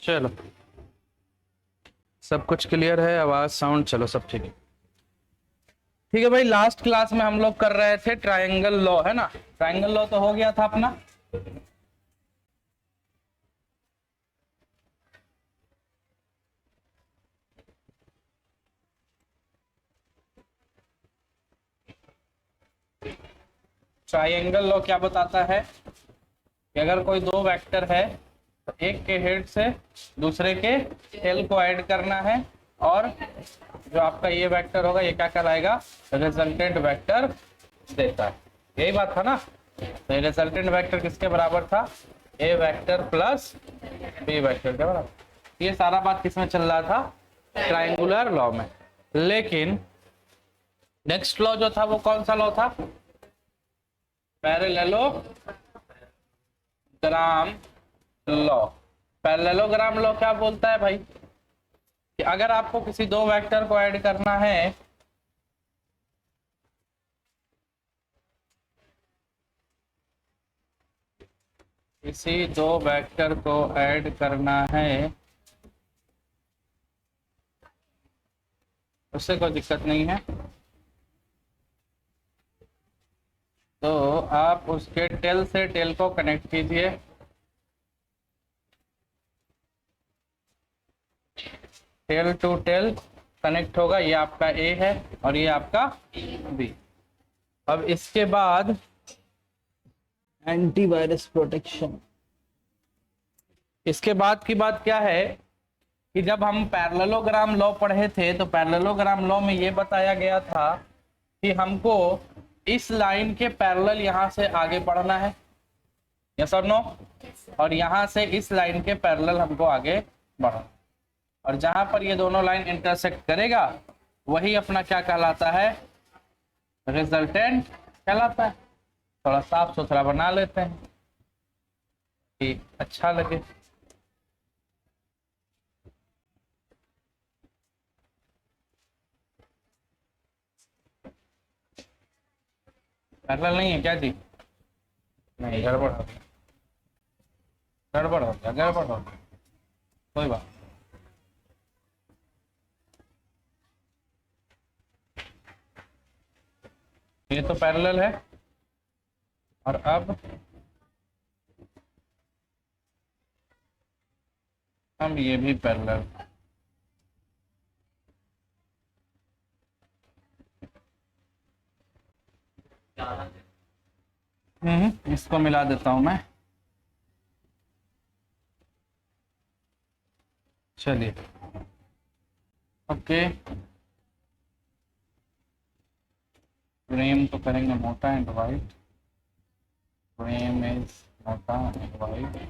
चलो सब कुछ क्लियर है, आवाज साउंड चलो सब ठीक है। ठीक है भाई, लास्ट क्लास में हम लोग कर रहे थे ट्रायंगल लॉ, है ना। ट्रायंगल लॉ तो हो गया था अपना। ट्रायंगल लॉ क्या बताता है कि अगर कोई दो वेक्टर है तो एक के हेड से दूसरे के टेल को ऐड करना है, और जो आपका ये वेक्टर होगा ये क्या कहलाएगा, रिजल्टेंट वेक्टर देता है। यही बात था ना। तो रिजल्टेंट वेक्टर किसके बराबर था, ए वेक्टर प्लस बी वेक्टर के बराबर। ये सारा बात किसमें चल रहा था, ट्रायंगुलर लॉ में। लेकिन नेक्स्ट लॉ जो था वो कौन सा लॉ था, पैरेललोग्राम लॉ। पैरेललोग्राम लॉ क्या बोलता है भाई कि अगर आपको किसी दो वेक्टर को ऐड करना है, किसी दो वेक्टर को ऐड करना है, उससे कोई दिक्कत नहीं है, तो आप उसके टेल से टेल को कनेक्ट कीजिए। टेल टू टेल कनेक्ट होगा, ये आपका ए है और ये आपका बी। अब इसके बाद एंटीवायरस प्रोटेक्शन। इसके बाद की बात क्या है कि जब हम पैरेललोग्राम लॉ पढ़े थे तो पैरेललोग्राम लॉ में ये बताया गया था कि हमको इस लाइन के पैरेलल यहां से आगे बढ़ना है, यस और नो, और यहां से इस लाइन के पैरेलल हमको आगे बढ़ना, और जहां पर ये दोनों लाइन इंटरसेक्ट करेगा वही अपना क्या कहलाता है, रिजल्टेंट कहलाता है। थोड़ा साफ सुथरा बना लेते हैं कि अच्छा लगे। पैरेलल नहीं है क्या जी, नहीं गड़बड़ हो गया, गड़बड़ हो गया, गड़बड़ हो गया, कोई बात। ये तो पैरेलल है, और अब हम ये भी पैरेलल। इसको मिला देता हूं मैं। चलिए ओके, फ्रेम तो करेंगे मोटा एंड वाइट, फ्रेम इज मोटा एंड वाइट।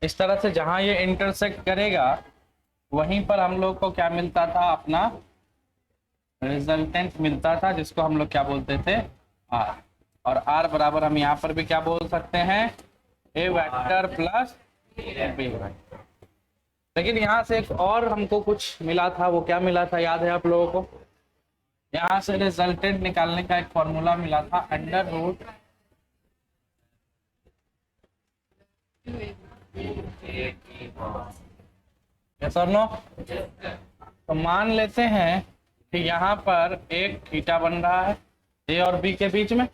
इस तरह से जहां ये इंटरसेक्ट करेगा वहीं पर हम लोग को क्या मिलता था, अपना रिजल्टेंट मिलता था, जिसको हम लोग क्या बोलते थे, आर। और आर बराबर हम यहाँ पर भी क्या बोल सकते हैं, ए वेक्टर प्लस बी वेक्टर। लेकिन यहाँ से एक और हमको कुछ मिला था, वो क्या मिला था याद है आप लोगों को, यहाँ से रिजल्टेंट निकालने का एक फॉर्मूला मिला था, अंडर रूट यस और नो। तो मान लेते हैं कि यहाँ पर एक थीटा बन रहा है ए और बी के बीच में।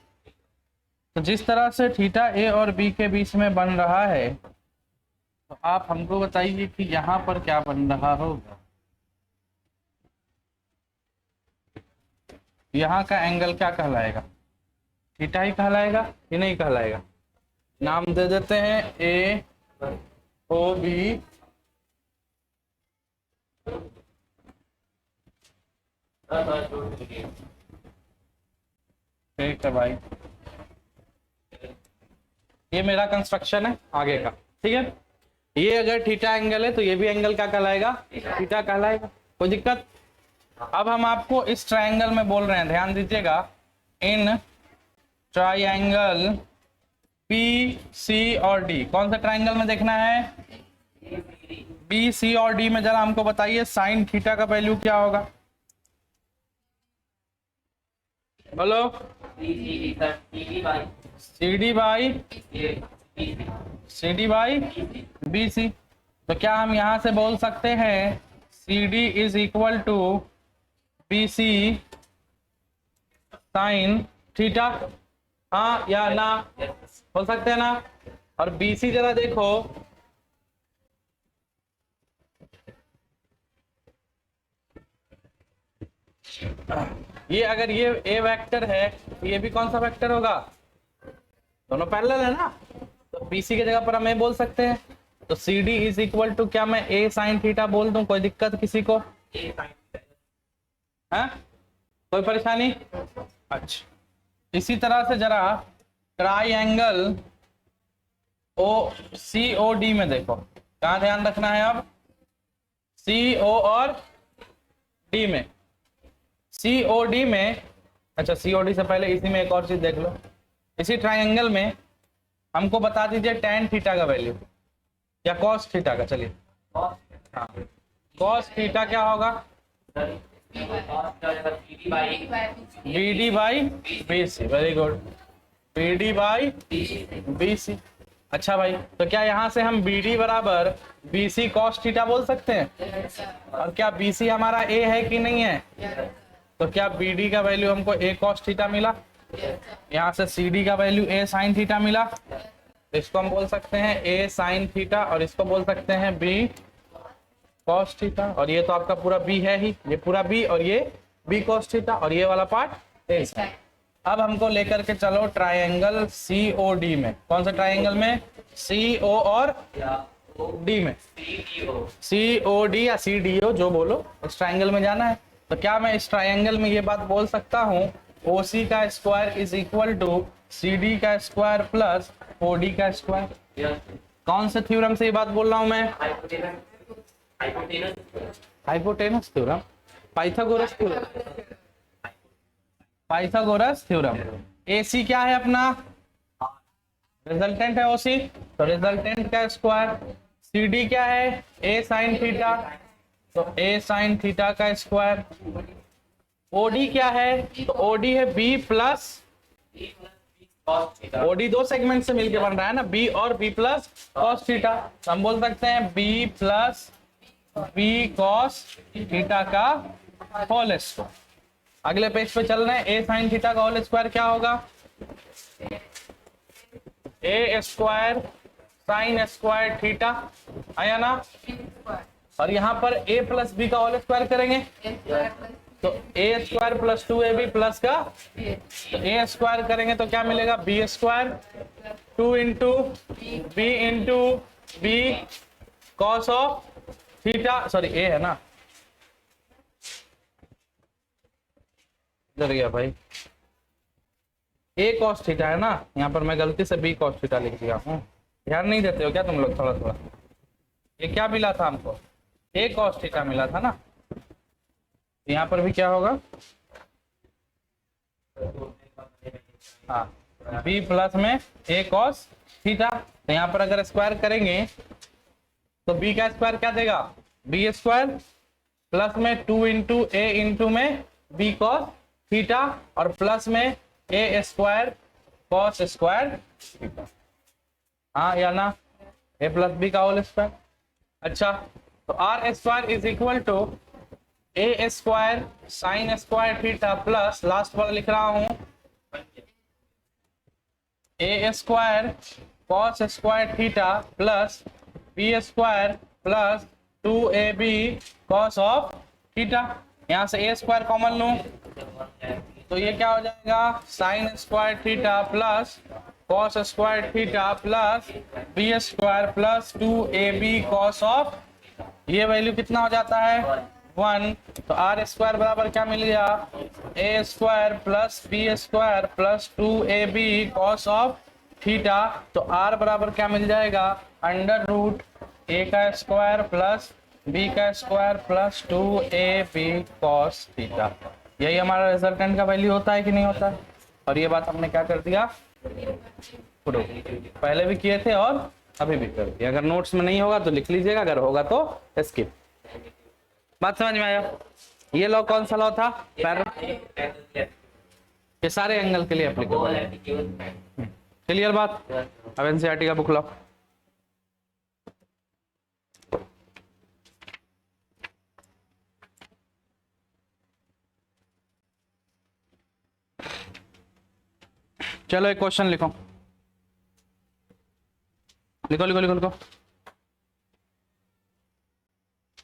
तो जिस तरह से थीटा ए और बी के बीच में बन रहा है, तो आप हमको बताइए कि यहाँ पर क्या बन रहा होगा। यहाँ का एंगल क्या कहलाएगा, थीटा ही कहलाएगा कि नहीं कहलाएगा। नाम दे देते हैं ए ओ बी ठीक है भाई, ये मेरा कंस्ट्रक्शन है आगे का, ठीक है। ये अगर थीटा एंगल है तो ये भी एंगल क्या कहलाएगा, थीटा कहलाएगा, कोई दिक्कत। अब हम आपको इस ट्रायंगल में बोल रहे हैं, ध्यान दीजिएगा, इन ट्रायंगल पी सी और डी। कौन सा ट्रायंगल में देखना है, बी सी और डी में। जरा हमको बताइए साइन थीटा का वैल्यू क्या होगा, बोलो। C D by C D by B C. तो क्या हम यहां से बोल सकते हैं C D is equal to B C sine theta? हाँ या ना, बोल सकते हैं ना। और बी सी जरा देखो, ये अगर ये ए वेक्टर है तो ये भी कौन सा वेक्टर होगा? दोनों पैरेलल है ना, तो बीसी की जगह पर हम ए बोल सकते हैं। तो C D is equal to, क्या मैं ए साइन थीटा बोल दूं? कोई दिक्कत किसी को? है कोई परेशानी? अच्छा, इसी तरह से जरा ट्राइएंगल ओ सी ओ डी में देखो, कहाँ ध्यान रखना है अब? सी ओ और डी में। सी ओ डी में, अच्छा सी ओ डी से पहले इसी में एक और चीज देख लो। इसी ट्राइंगल में हमको बता दीजिए टेन थीटा का वैल्यू या कॉस थीटा का। चलिए हाँ, कॉस थीटा क्या होगा? B D by B C. Very good, B D by B C. अच्छा भाई, तो क्या यहाँ से हम बी डी बराबर बी सी कॉस थीटा बोल सकते हैं? और क्या बी सी हमारा ए है कि नहीं है? तो क्या बी डी का वैल्यू हमको ए कॉस थीटा मिला, यहाँ से सी डी का वैल्यू ए साइन थीटा मिला। तो इसको हम बोल सकते हैं ए साइन थीटा और इसको बोल सकते हैं बी कॉस थीटा। और ये तो आपका पूरा बी है ही, ये पूरा बी और ये बी कॉस थीटा और ये वाला पार्ट ए। अब हमको लेकर के चलो ट्राइंगल सी ओ डी में। कौन सा ट्राइंगल में? सी ओ और डी में। सी ओ डी या सी डी ओ जो बोलो, इस ट्राइंगल में जाना है। तो क्या मैं इस ट्राइंगल में ये बात बोल सकता हूँ ओ सी का square is equal to C D का स्क्वायर प्लस ओ डी का स्क्वायर? कौन से थ्योरम से ये बात बोल रहा हूँ मैं? Hypotenuse theorem, Pythagoras theorem, Pythagoras theorem. AC क्या है अपना? रिजल्टेंट है ओसी, तो रिजल्टेंट का स्क्वायर। सी डी क्या है? ए साइन थीटा, तो ए साइन थीटा का स्क्वायर। ओडी क्या है? तो ओडी है बी प्लस, ओडी दो सेगमेंट से मिलके बन रहा है ना, बी और बी प्लस कॉस थीटा। तो हम बोल सकते हैं B plus B cos theta का होल स्क्वायर। अगले पेज पे चल रहे हैं। ए साइन थीटा का होल स्क्वायर क्या होगा? A square sine square theta, आया ना? और यहाँ पर ए प्लस बी का होल स्क्वायर करेंगे तो ए स्क्वायर प्लस 2ab प्लस का, तो ए स्क्वायर करेंगे तो क्या मिलेगा? B square 2 into B cos of theta, sorry A है ना, इधर गया भाई, ए कॉस थीटा है ना, यहाँ पर मैं गलती से बी कॉस थीटा लिख दिया हूँ। ध्यान नहीं देते हो क्या तुम लोग? थोड़ा थोड़ा ये क्या मिला था हमको? ए कॉस थीटा मिला था ना। यहाँ पर भी क्या होगा? हाँ, बी प्लस में ए कॉस थीटा। तो यहाँ पर अगर स्क्वायर करेंगे तो बी का स्क्वायर क्या देगा? बी स्क्वायर प्लस में 2 इंटू ए इंटू में बी कॉस थीटा और प्लस में A square cos square theta. हाँ या ना? ए प्लस बी का होल स्क्वायर। अच्छा, तो R square is equal to A square sine square theta plus, last वाला लिख रहा हूं, A square cos square theta plus B square plus 2ab cos of theta. यहां से ए स्क्वायर कॉमन लूं तो ये क्या हो जाएगा? Sine square theta plus cos square theta plus B square plus 2ab cos of, ये वैल्यू कितना हो जाता है? 1। तो आर स्क्वायर बराबर क्या मिल गया? A square plus B square plus 2ab cos of theta. तो आर बराबर क्या मिल जाएगा? अंडर रूट ए का स्क्वायर प्लस बी का square plus 2ab cos theta. यही हमारा रिजल्टेंट का वैल्यू होता है कि नहीं होता? और ये बात हमने क्या कर दिया? पहले भी किए थे और अभी भी कर दिया। अगर नोट्स में नहीं होगा तो लिख लीजिएगा, अगर होगा तो स्किप। बात समझ में आया? ये लॉ कौन सा लॉ था? पैरेलल, ये सारे एंगल के लिए एप्लीकेबल है। क्लियर बात। अब एनसीईआरटी का बुक लाओ। चलो एक क्वेश्चन लिखो, लिखो लिखो लिखो लिखो।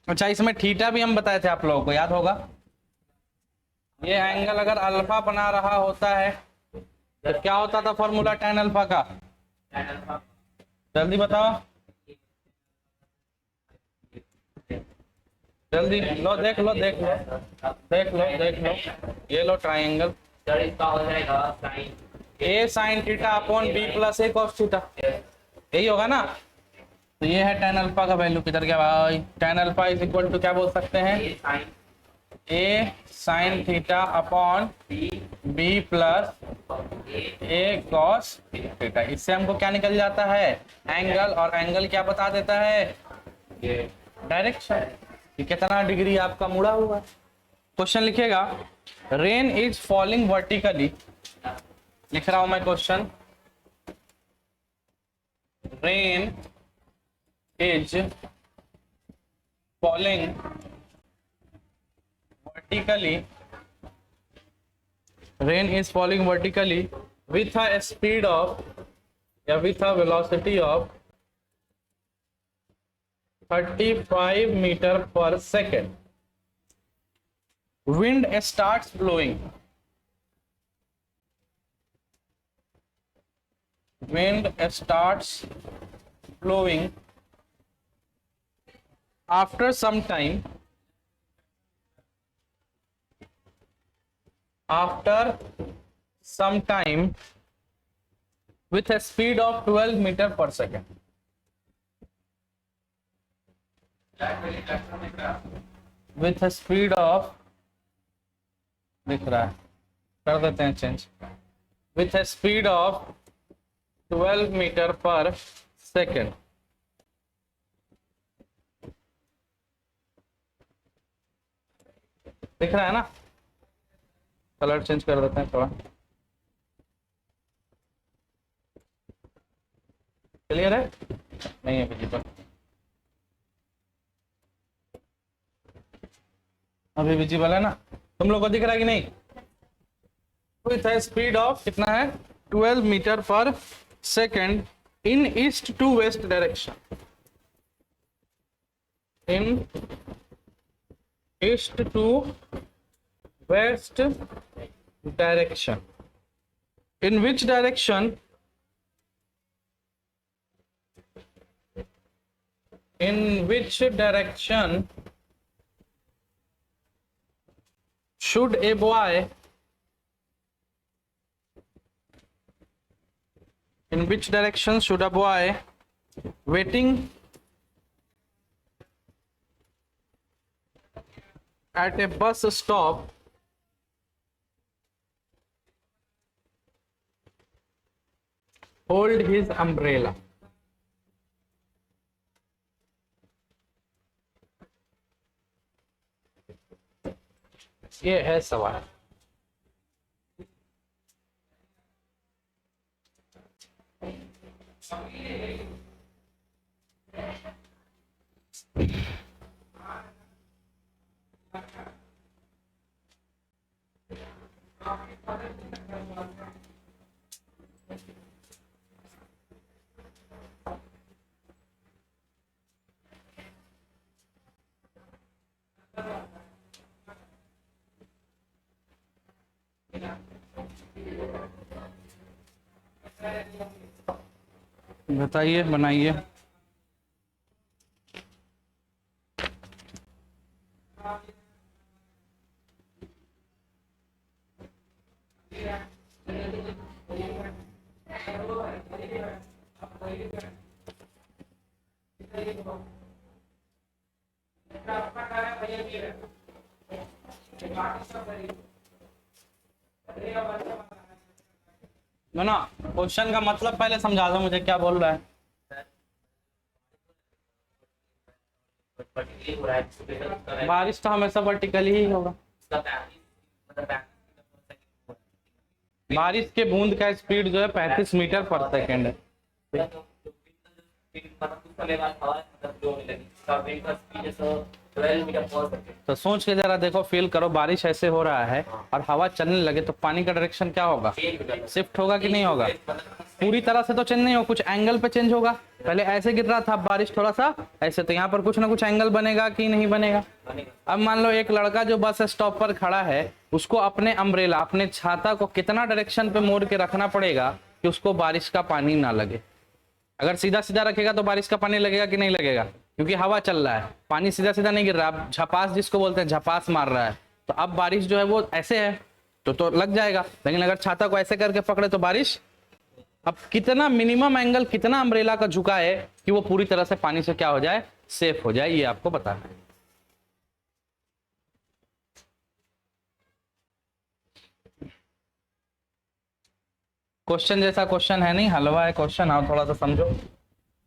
अच्छा, इसमें थीटा भी हम बताए थे आप लोगों को, याद होगा। ये एंगल अगर अल्फा बना रहा होता है तो क्या होता था फॉर्मूला tan अल्फा का? जल्दी बताओ, जल्दी लो, देख लो देख लो देख लो देख लो, ये लो triangle, A sine theta upon B plus A cos theta, यही होगा ना। तो ये है tan अल्फा का वैल्यू, किधर गया भाई? tan alpha is equal to क्या बोल सकते हैं? A sine theta upon B plus A cos theta. इससे हमको क्या निकल जाता है? एंगल। और एंगल क्या बता देता है? डायरेक्शन। कि कितना डिग्री आपका मुड़ा हुआ है। क्वेश्चन लिखिएगा, रेन इज फॉलिंग वर्टिकली, लिख रहा हूं मैं question, rain is falling vertically, rain is falling vertically with a speed of, with a velocity of 35 meter per second. Wind starts blowing, wind starts blowing after some time, with a speed of 12 meter per second. With a speed of, दिख रहा है, कर देते हैं change, with a speed of 12 meter per second. दिख रहा है ना? कलर चेंज कर देते हैं थोड़ा। क्लियर है? नहीं है विजिबल, अभी विजिबल है ना? तुम लोग को दिख रहा है कि नहीं? विथ स्पीड ऑफ कितना है? 12 metre per second in east to west direction, in east to west direction, in which direction, should a boy, in which direction should a boy waiting at a bus stop hold his umbrella? ये है सवाल। बताइए, बनाइए। ना question का मतलब पहले समझा दो मुझे, क्या बोल रहा है? बारिश तो हमेशा वर्टिकली ही होगा। बारिश के बूंद का स्पीड जो है 35 मीटर पर सेकेंड है। तो सोच के जरा देखो, फील करो, बारिश ऐसे हो रहा है और हवा चलने लगे तो पानी का डायरेक्शन क्या होगा, शिफ्ट होगा कि नहीं होगा? पूरी तरह से तो चेंज नहीं होगा, कुछ एंगल पे चेंज होगा। पहले ऐसे गिर रहा था बारिश थोड़ा सा ऐसे, तो यहाँ पर कुछ ना कुछ एंगल बनेगा कि नहीं बनेगा? अब मान लो एक लड़का जो बस स्टॉप पर खड़ा है, उसको अपने अम्ब्रेला, अपने छाता को कितना डायरेक्शन पे मोड़ के रखना पड़ेगा कि उसको बारिश का पानी ना लगे। अगर सीधा सीधा रखेगा तो बारिश का पानी लगेगा कि नहीं लगेगा? क्योंकि हवा चल रहा है, पानी सीधा सीधा नहीं गिर रहा। अब झपास जिसको बोलते हैं, झपास मार रहा है, तो अब बारिश जो है वो ऐसे है तो लग जाएगा। लेकिन अगर छाता को ऐसे करके पकड़े तो बारिश, अब कितना मिनिमम एंगल, कितना अम्ब्रेला का झुका है कि वो पूरी तरह से पानी से क्या हो जाए, सेफ हो जाए, ये आपको बताना है। क्वेश्चन जैसा क्वेश्चन है नहीं, हलवा है क्वेश्चन। आओ थोड़ा सा समझो,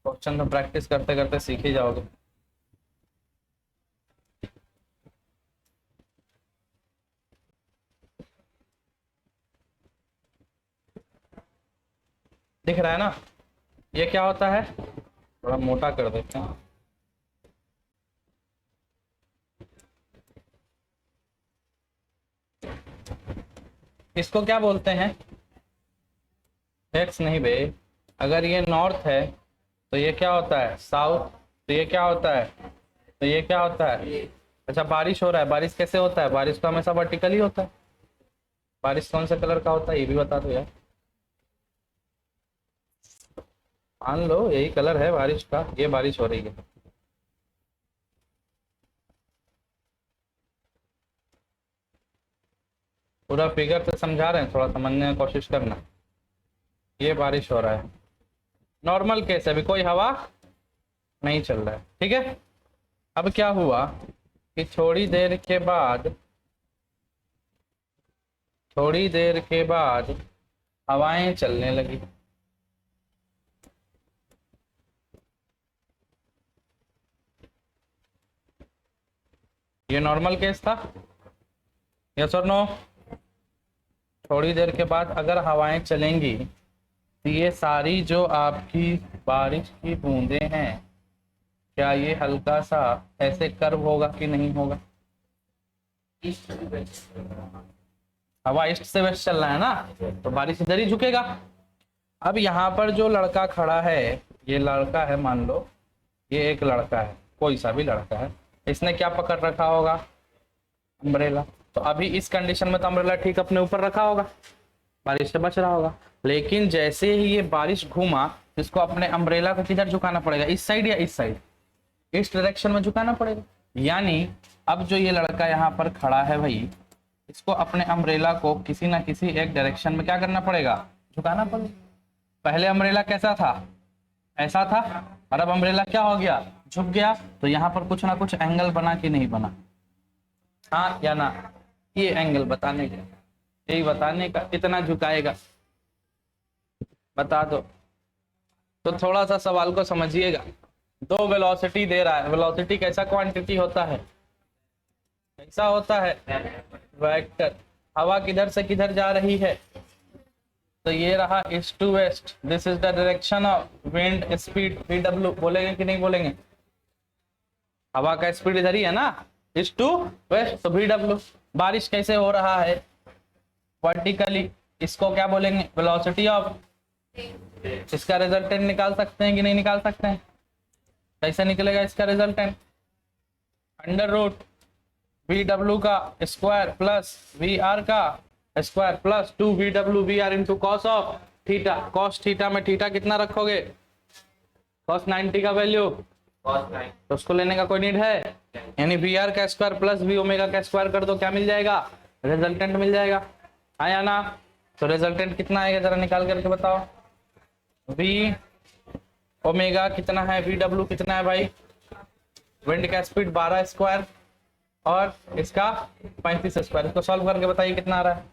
क्वेश्चन तो प्रैक्टिस करते करते सीख ही जाओगे। दिख रहा है ना? ये क्या होता है, थोड़ा मोटा कर देते हैं। इसको क्या बोलते हैं? एक्स नहीं बे, अगर ये नॉर्थ है तो ये क्या होता है, साउथ। तो ये क्या होता है, तो ये क्या होता है? अच्छा, बारिश हो रहा है, बारिश कैसे होता है? बारिश तो हमेशा वर्टिकली होता है। बारिश कौन से कलर का होता है ये भी बता दो यार। मान लो यही कलर है बारिश का, ये बारिश हो रही है। पूरा फिगर से समझा रहे हैं, थोड़ा समझने की कोशिश करना। ये बारिश हो रहा है, नॉर्मल केस है, अभी कोई हवा नहीं चल रहा है, ठीक है। अब क्या हुआ कि थोड़ी देर के बाद हवाएं चलने लगी। ये नॉर्मल केस था, यस और नो? थोड़ी देर के बाद अगर हवाएं चलेंगी तो ये सारी जो आपकी बारिश की बूंदें हैं, क्या ये हल्का सा ऐसे कर्व होगा कि नहीं होगा? हवा ईस्ट से वेस्ट चल रहा है ना, तो बारिश इधर ही झुकेगा। अब यहाँ पर जो लड़का खड़ा है, ये लड़का है, मान लो ये एक लड़का है, कोई सा भी लड़का है, इसने क्या पकड़ रखा होगा, अम्ब्रेला। तो अभी इस कंडीशन में तो अम्ब्रेला ठीक अपने ऊपर रखा होगा, बारिश से बच रहा होगा। लेकिन जैसे ही ये बारिश घूमा, इसको अपने अम्ब्रेला को किधर झुकाना पड़ेगा, इस साइड या इस साइड? इस डायरेक्शन में झुकाना पड़ेगा। यानी अब जो ये लड़का यहाँ पर खड़ा है भाई, इसको अपने अम्ब्रेला को किसी ना किसी एक डायरेक्शन में क्या करना पड़ेगा, झुकाना पड़ेगा। पहले अम्ब्रेला कैसा था, ऐसा था, और अब अम्ब्रेला क्या हो गया, झुक गया। तो यहाँ पर कुछ ना कुछ एंगल बना कि नहीं बना, हाँ या ना? ये एंगल बताने का, यही बताने का, कितना झुकाएगा बता दो। तो थोड़ा सा सवाल को समझिएगा। दो वेलोसिटी दे रहा है, वेलोसिटी कैसा क्वांटिटी होता है, कैसा होता है, वेक्टर। हवा किधर से किधर जा रही है, तो ये रहा east to west, this is the direction of wind speed VW। बोलेंगे कि नहीं बोलेंगे? हवा का स्पीड इधर ही है ना, ईस्ट टू वेस्ट, तो VW। बारिश कैसे हो रहा है, वर्टिकली, इसको क्या बोलेंगे, वेलोसिटी ऑफ। इसका रिजल्टेंट निकाल सकते हैं कि नहीं निकाल सकते हैं? कैसे निकलेगा इसका रिजल्टेंट? अंडर रूट VW का स्क्वायर प्लस VR का square plus 2VW VR into cos of theta. Cos theta में थीटा कितना रखोगे, कॉस 90 का वैल्यू, तो उसको लेने का कोई नीड है? यानी VR का स्क्वायर प्लस V ओमेगा का स्क्वायर कर दो, क्या मिल जाएगा, रिजल्टेंट मिल जाएगा, आया ना? तो रिजल्टेंट कितना आएगा जरा निकाल करके बताओ। V ओमेगा कितना है, VW कितना है भाई, विंड का स्पीड 12 स्क्वायर और इसका 35 स्क्वायर। इसको सॉल्व करके बताइए कितना आ रहा है।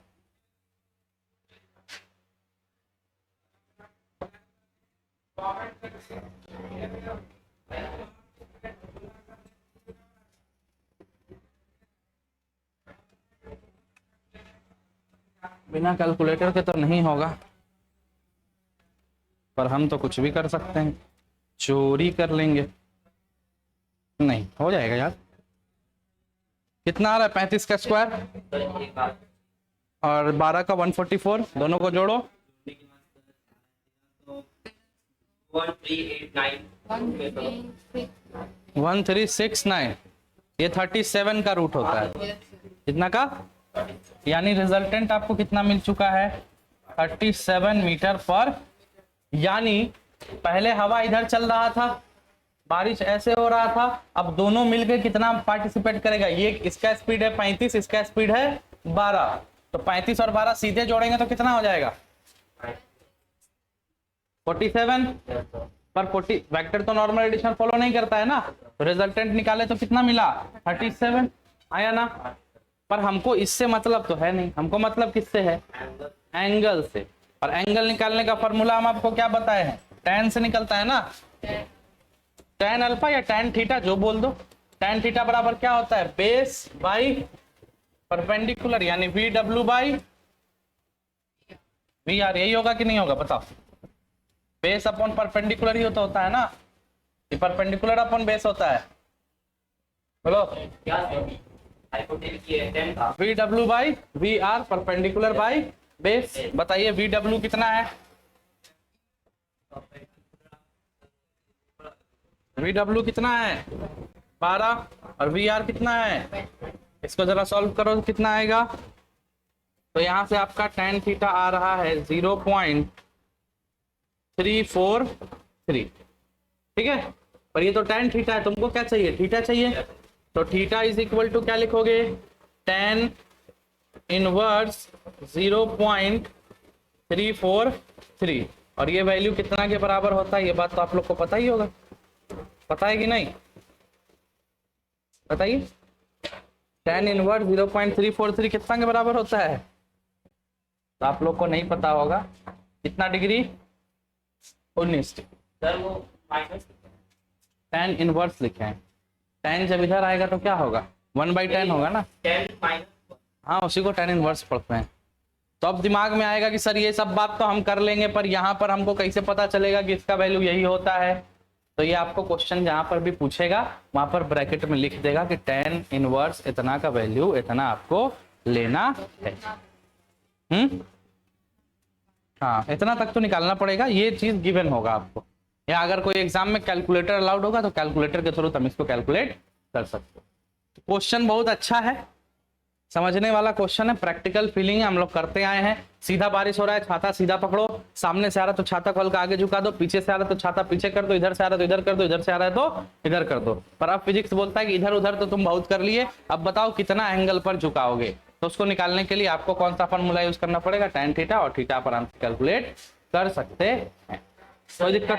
बिना कैलकुलेटर के तो नहीं होगा, पर हम तो कुछ भी कर सकते हैं, चोरी कर लेंगे। नहीं हो जाएगा यार। कितना आ रहा है 35 का स्क्वायर और 12 का 144, दोनों को जोड़ो। 1369, ये 37 का रूट होता है। कितना का? यानी रिजल्टेंट आपको कितना मिल चुका है? 37 मीटर पर। यानी पहले हवा इधर चल रहा था, बारिश ऐसे हो रहा था, अब दोनों मिलकर कितना पार्टिसिपेट करेगा? ये इसका स्पीड है 35, इसका स्पीड है 12, तो 35 और 12 सीधे जोड़ेंगे तो कितना हो जाएगा? 47। पर 40 वेक्टर तो नॉर्मल एडिशन फॉलो नहीं करता है ना, तो रिजल्टेंट निकाले तो कितना मिला? 37 आया ना। पर हमको इससे मतलब तो है नहीं, हमको मतलब किससे है? एंगल से। और एंगल निकालने का फॉर्मूला हम आपको क्या बताए हैं? tan से निकलता है ना, tan अल्फा या tan थीटा जो बोल दो। tan थीटा बराबर क्या होता है? बेस बाई परपेंडिकुलर, यानी V W by V R. यही होगा कि नहीं होगा बताओ? बेस अपॉन परपेंडिकुलर ही तो होता है ना, ये परपेंडिकुलर अपॉन बेस होता है। बोलो V W by V R, perpendicular by base. बताइए वी डब्ल्यू कितना है? वी डब्ल्यू कितना है? 12। और वी आर कितना है? इसको जरा सॉल्व करो तो कितना आएगा? तो यहां से आपका tan थीटा आ रहा है 0.343, ठीक है। पर ये तो tan थीटा है, तुमको क्या चाहिए? थीटा चाहिए। तो थीटा इज इक्वल टू क्या लिखोगे? tan inverse 0.343। और ये वैल्यू कितना के बराबर होता है? ये बात तो आप लोग को पता ही होगा, पता है कि नहीं? बताइए tan इनवर्स 0.343 कितना के बराबर होता है? तो आप लोग को नहीं पता होगा। कितना डिग्री? 19 डिग्री। tan इनवर्स लिखे हैं, tan जब इधर आएगा तो क्या होगा? 1/10 होगा ना। हाँ उसी को tan इनवर्स पढ़ते हैं। तो अब दिमाग में आएगा कि सर ये सब बात तो हम कर लेंगे, पर यहाँ पर हमको कैसे पता चलेगा कि इसका वैल्यू यही होता है? तो ये आपको क्वेश्चन जहां पर भी पूछेगा वहां पर ब्रैकेट में लिख देगा कि tan इनवर्स इतना का वैल्यू इतना आपको लेना है। हाँ इतना तक तो निकालना पड़ेगा, ये चीज गिवन होगा आपको। या अगर कोई एग्जाम में कैलकुलेटर अलाउड होगा तो कैलकुलेटर के थ्रू तुम इसको कैलकुलेट कर सकते हो। क्वेश्चन बहुत अच्छा है, समझने वाला क्वेश्चन है, प्रैक्टिकल फीलिंग है, हम लोग करते आए हैं। सीधा बारिश हो रहा है, छाता सीधा पकड़ो, सामने से आ रहा तो छाता को हल्का आगे झुका दो, पीछे से आ रहा तो छाता पीछे कर दो, इधर से आ रहा तो इधर कर दो, इधर से आ रहा है तो इधर कर दो। पर अब फिजिक्स बोलता है कि इधर उधर तो तुम बहुत कर लिए, अब बताओ कितना एंगल पर झुकाओगे। तो उसको निकालने के लिए आपको कौन सा फॉर्मूला यूज करना पड़ेगा? tan थीटा, और थीटा पर हम कैलकुलेट कर सकते हैं। कोई दिक्कत?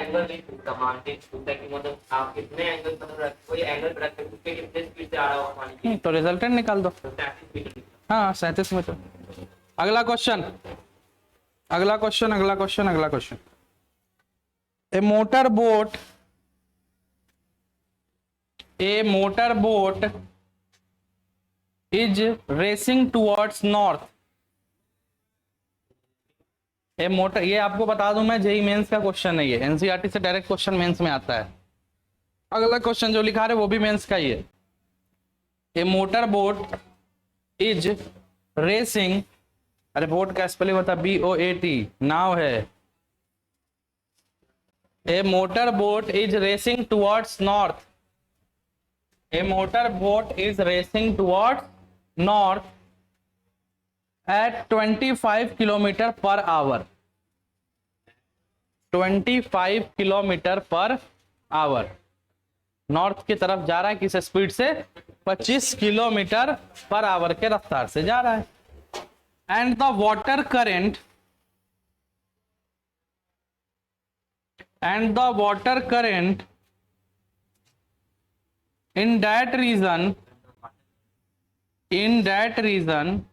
तो रिजल्टेंट निकाल दो। हाँ 37 मीटर। अगला क्वेश्चन, अगला क्वेश्चन, अगला क्वेश्चन, अगला question. A motor boat is racing towards north. A motor, ये आपको बता दूं मैं, जेई मेंस का क्वेश्चन है, ये एनसीईआरटी से डायरेक्ट क्वेश्चन मेंस में आता है। अगला क्वेश्चन जो लिखा है वो भी मेंस का ही है। A motor boat is racing, अरे बोट का स्पेलिंग होता है BOAT, नाव है। A motor boat is racing towards north, a motor boat is racing towards north at 25 kilometre per hour, 25 kilometre per hour north की तरफ जा रहा है। किस स्पीड से? 25 किलोमीटर पर आवर के रफ्तार से जा रहा है। And the water current in that region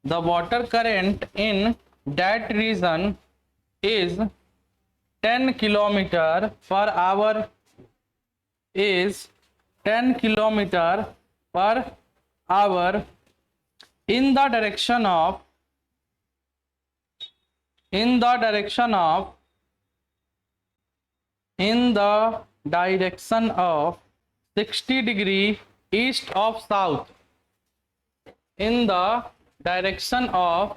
the water current in that region is 10 kilometer per hour, is 10 kilometer per hour in the direction of in the direction of 60 degree east of south, in the direction of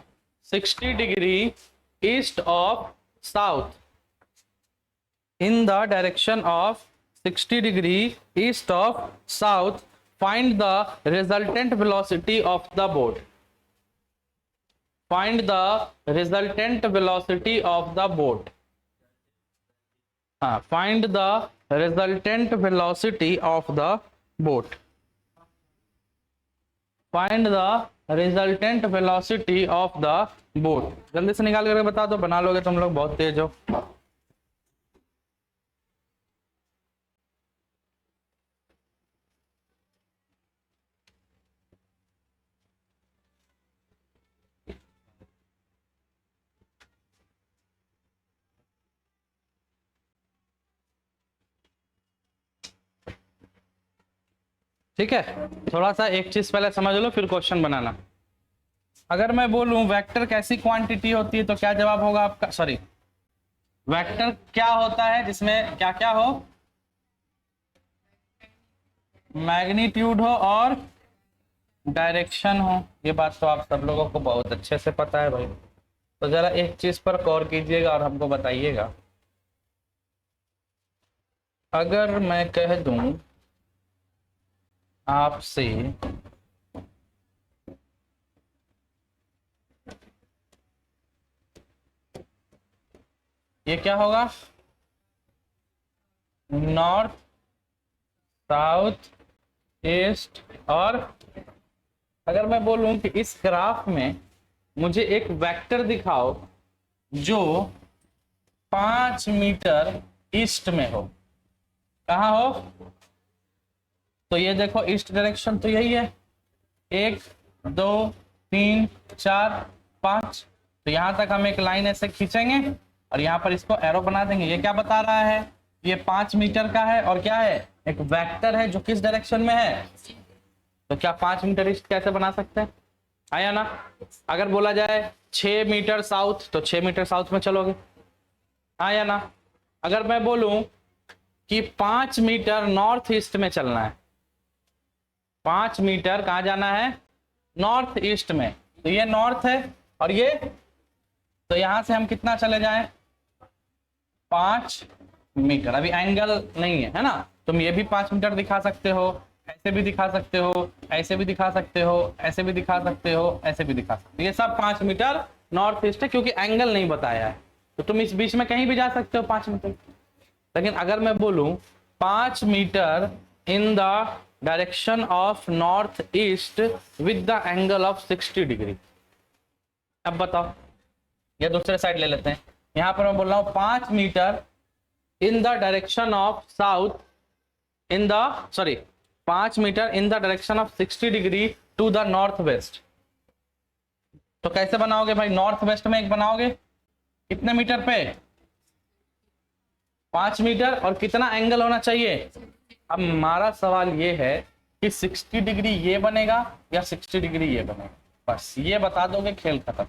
60 degree east of south, in the direction of 60 degree east of south, find the resultant velocity of the boat. Find the resultant velocity of the boat. Find the resultant velocity of the boat. Find the resultant velocity of the boat. जल्दी से निकाल करके बता दो, बना लोगे तुम लोग, बहुत तेज हो। ठीक है, थोड़ा सा एक चीज पहले समझ लो फिर क्वेश्चन बनाना। अगर मैं बोलूं वेक्टर कैसी क्वांटिटी होती है तो क्या जवाब होगा आपका? सॉरी, वेक्टर क्या होता है जिसमें क्या क्या हो? मैग्नीट्यूड हो और डायरेक्शन हो। ये बात तो आप सब लोगों को बहुत अच्छे से पता है भाई। तो जरा एक चीज पर गौर कीजिएगा और हमको बताइएगा। अगर मैं कह दूं आपसे ये क्या होगा? North, south, east. और अगर मैं बोलूं कि इस ग्राफ में मुझे एक वेक्टर दिखाओ जो 5 मीटर ईस्ट में हो, कहाँ हो? तो ये देखो ईस्ट डायरेक्शन तो यही है, 1 2 3 4 5। तो यहां तक हम एक लाइन ऐसे खींचेंगे और यहाँ पर इसको एरो बना देंगे। ये क्या बता रहा है? ये 5 मीटर का है और क्या है? एक वेक्टर है जो किस डायरेक्शन में है। तो क्या 5 मीटर ईस्ट कैसे बना सकते हैं? आया ना? अगर बोला जाए 6 मीटर साउथ तो 6 मीटर साउथ में चलोगे। आया ना? अगर मैं बोलूं कि 5 मीटर नॉर्थ ईस्ट में चलना है, 5 मीटर कहाँ जाना है? नॉर्थ ईस्ट में। तो ये नॉर्थ है और ये, तो यहां से हम कितना चले जाएं? 5 मीटर। अभी एंगल नहीं है, है ना? तुम ये भी 5 मीटर दिखा सकते हो, ऐसे भी दिखा सकते हो, ऐसे भी दिखा सकते हो, ऐसे भी दिखा सकते हो, ऐसे भी दिखा सकते हो। ये सब 5 मीटर नॉर्थ ईस्ट है क्योंकि एंगल नहीं बताया है। तो तुम इस बीच में कहीं भी जा सकते हो 5 मीटर। लेकिन अगर मैं बोलूं 5 metre in the direction of north east with the angle of 60 degree, अब बताओ, ये दूसरे साइड ले लेते हैं। यहां पर मैं बोल रहा हूं 5 metre in the direction of south, 5 metre in the direction of 60 degree to the north west. तो कैसे बनाओगे भाई? नॉर्थ वेस्ट में एक बनाओगे, कितने मीटर पे? 5 मीटर। और कितना एंगल होना चाहिए? अब हमारा सवाल ये है कि 60 डिग्री ये बनेगा या 60 डिग्री ये बनेगा, बस ये बता दोगे, खेल खत्म।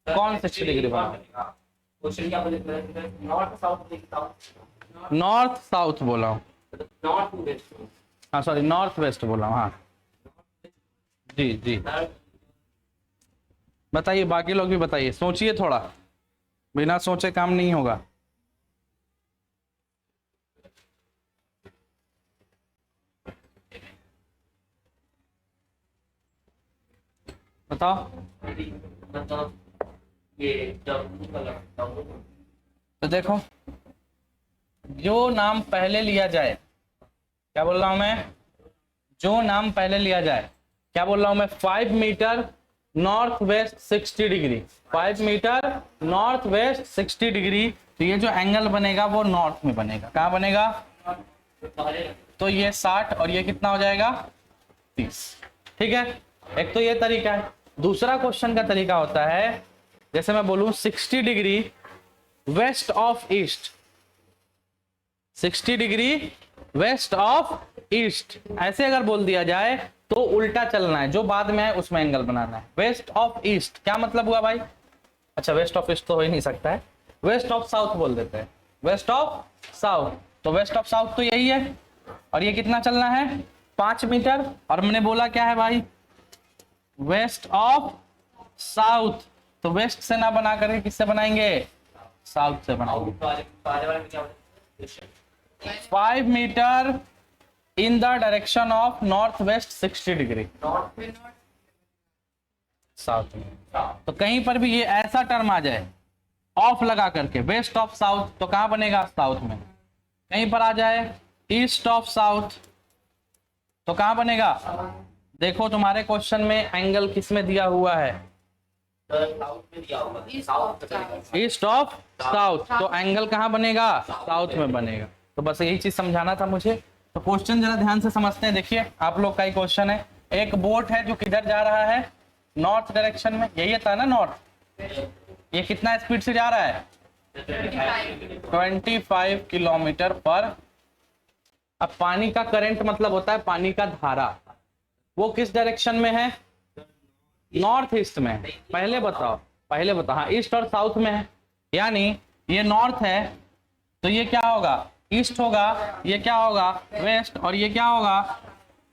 कौन 60 डिग्री बनेगा? क्वेश्चन क्या बोले? North south. नॉर्थ साउथ बोला हूँ, नॉर्थ वेस्ट। हाँ सॉरी, नॉर्थ वेस्ट बोला हूँ। हाँ जी जी, बताइए, बाकी लोग भी बताइए, सोचिए थोड़ा, बिना सोचे काम नहीं होगा। बताओ। तो देखो, जो नाम पहले लिया जाए, क्या बोल रहा हूं मैं? जो नाम पहले लिया जाए, क्या बोल रहा हूं मैं? 5 metre north west 60 degree, 5 metre north west 60 degree. तो ये जो एंगल बनेगा वो नॉर्थ में बनेगा। कहाँ बनेगा? तो ये 60 और ये कितना हो जाएगा? 30। ठीक है, एक तो ये तरीका है। दूसरा क्वेश्चन का तरीका होता है, जैसे मैं बोलूं 60 degree west of east, 60 degree west of east, ऐसे अगर बोल दिया जाए तो उल्टा चलना है, जो बाद में है उसमें एंगल बनाना है। वेस्ट ऑफ ईस्ट क्या मतलब हुआ भाई? अच्छा वेस्ट ऑफ ईस्ट तो हो ही नहीं सकता है, वेस्ट ऑफ साउथ बोल देते हैं, वेस्ट ऑफ साउथ। तो वेस्ट ऑफ साउथ तो यही है, और ये कितना चलना है 5 मीटर, और मैंने बोला क्या है भाई वेस्ट ऑफ साउथ, तो वेस्ट से ना बना करके किससे बनाएंगे, साउथ से बनाएंगे। तो आगे वाले में क्या question 5 metre in the direction of north west 60 degree not south में। तो कहीं पर भी ये ऐसा टर्म आ जाए ऑफ लगा करके वेस्ट ऑफ साउथ, तो कहां बनेगा साउथ में। कहीं पर आ जाए ईस्ट ऑफ साउथ, तो कहां बनेगा, देखो तुम्हारे क्वेश्चन में एंगल किस में दिया हुआ है, साउथ में दिया होगा साउथ ईस्ट ऑफ साउथ, तो एंगल कहां बनेगा साउथ में बनेगा। तो बस यही चीज समझाना था मुझे। तो क्वेश्चन जरा ध्यान से समझते हैं। देखिए आप लोग का ही क्वेश्चन है, एक बोट है जो किधर जा रहा है नॉर्थ डायरेक्शन में, यही था ना नॉर्थ, ये कितना स्पीड से जा रहा है 25 किलोमीटर पर। अब पानी का करंट मतलब होता है पानी का धारा, वो किस डायरेक्शन में है नॉर्थ ईस्ट में। पहले बताओ हाँ ईस्ट और साउथ में है, यानी ये नॉर्थ है तो ये क्या होगा ईस्ट होगा, ये क्या होगा वेस्ट, और ये क्या होगा।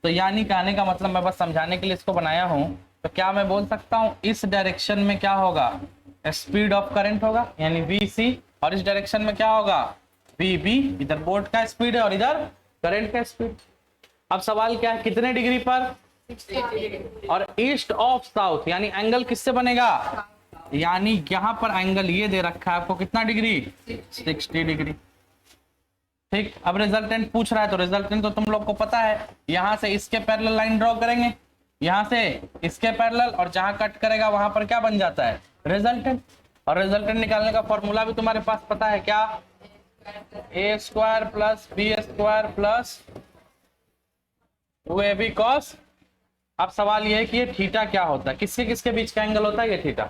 तो यानी कहने का मतलब मैं बस समझाने के लिए इसको बनाया हूं, तो क्या मैं बोल सकता हूं इस डायरेक्शन में क्या होगा स्पीड ऑफ करंट होगा यानी VC, और इस डायरेक्शन में क्या होगा VB, इधर बोट का स्पीड है और इधर करंट का स्पीड। अब सवाल क्या है कितने डिग्री पर, और ईस्ट ऑफ साउथ यानी एंगल किससे बनेगा, यानी यहां पर एंगल ये दे रखा है आपको कितना डिग्री 60 डिग्री। ठीक, अब रिजल्टेंट पूछ रहा है, तो रिजल्टेंट तो तुम लोग को पता है, यहां से इसके पैरेलल लाइन ड्रॉ करेंगे, यहां से इसके पैरेलल, और जहां कट करेगा वहां पर क्या बन जाता है रिजल्टेंट। और रिजल्टेंट निकालने का फॉर्मूला भी तुम्हारे पास पता है क्या, a² + b² plus 2ab cos। अब सवाल ये है कि ये थीटा क्या होता है, किसके किसके बीच का एंगल होता है ये थीटा,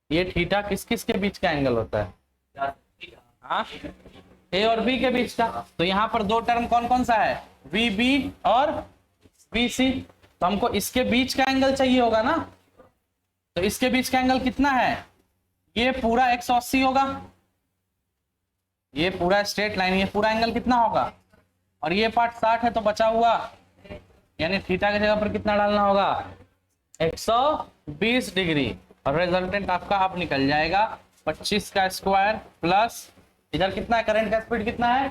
ये थीटा किस किस के बीच का एंगल होता है, हाँ ए और बी के बीच का। तो यहाँ पर दो टर्म कौन कौन सा है VB और VC, तो हमको इसके बीच का एंगल चाहिए होगा ना। तो इसके बीच का एंगल कितना है, ये पूरा 180 होगा, ये पूरा स्ट्रेट लाइन, ये पूरा एंगल कितना होगा, और ये पार्ट 60 है, तो बचा हुआ यानी थीटा की जगह पर कितना डालना होगा 120 डिग्री। और रिजल्टेंट आपका अब निकल जाएगा 25 का स्क्वायर प्लस इधर कितना है करंट का स्पीड कितना है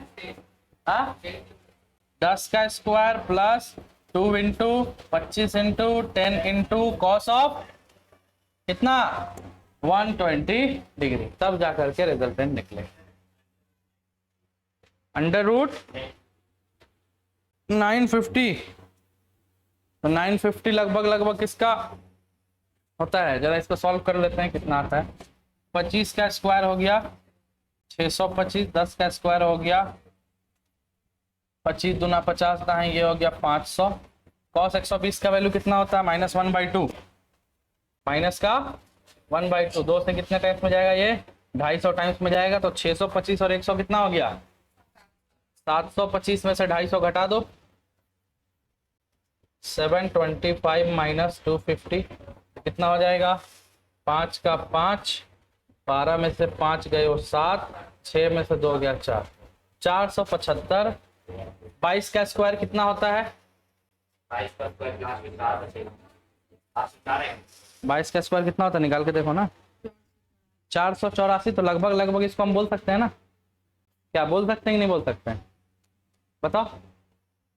10 का स्क्वायर प्लस 2 × 25 × 10 × cos ऑफ कितना 120 डिग्री, तब जाकर के रिजल्टेंट निकले। √950, तो 950 लगभग किसका होता है, जरा इसको सॉल्व कर लेते हैं कितना आता है। 25 का स्क्वायर हो गया 625, 10 का स्क्वायर हो गया 25 दूना 50 का है, ये हो गया 500। cos 120 का वैल्यू कितना होता है -1/2, माइनस का 1/2, 2 से कितने टाइम्स में जाएगा ये 250 टाइम्स में जाएगा। तो 625 और 100 कितना हो गया 725 में से 250 घटा दो 725 - 250 कितना हो जाएगा 5 का 5, 12 में से 5 गए और 7, 6 में से 2 गया 4, 475। 22 का स्क्वायर कितना होता है 22 का स्क्वायर कितना होता है निकाल के देखो ना 484। तो लगभग इसको हम बोल सकते हैं ना, क्या बोल सकते हैं कि नहीं बोल सकते हैं बताओ।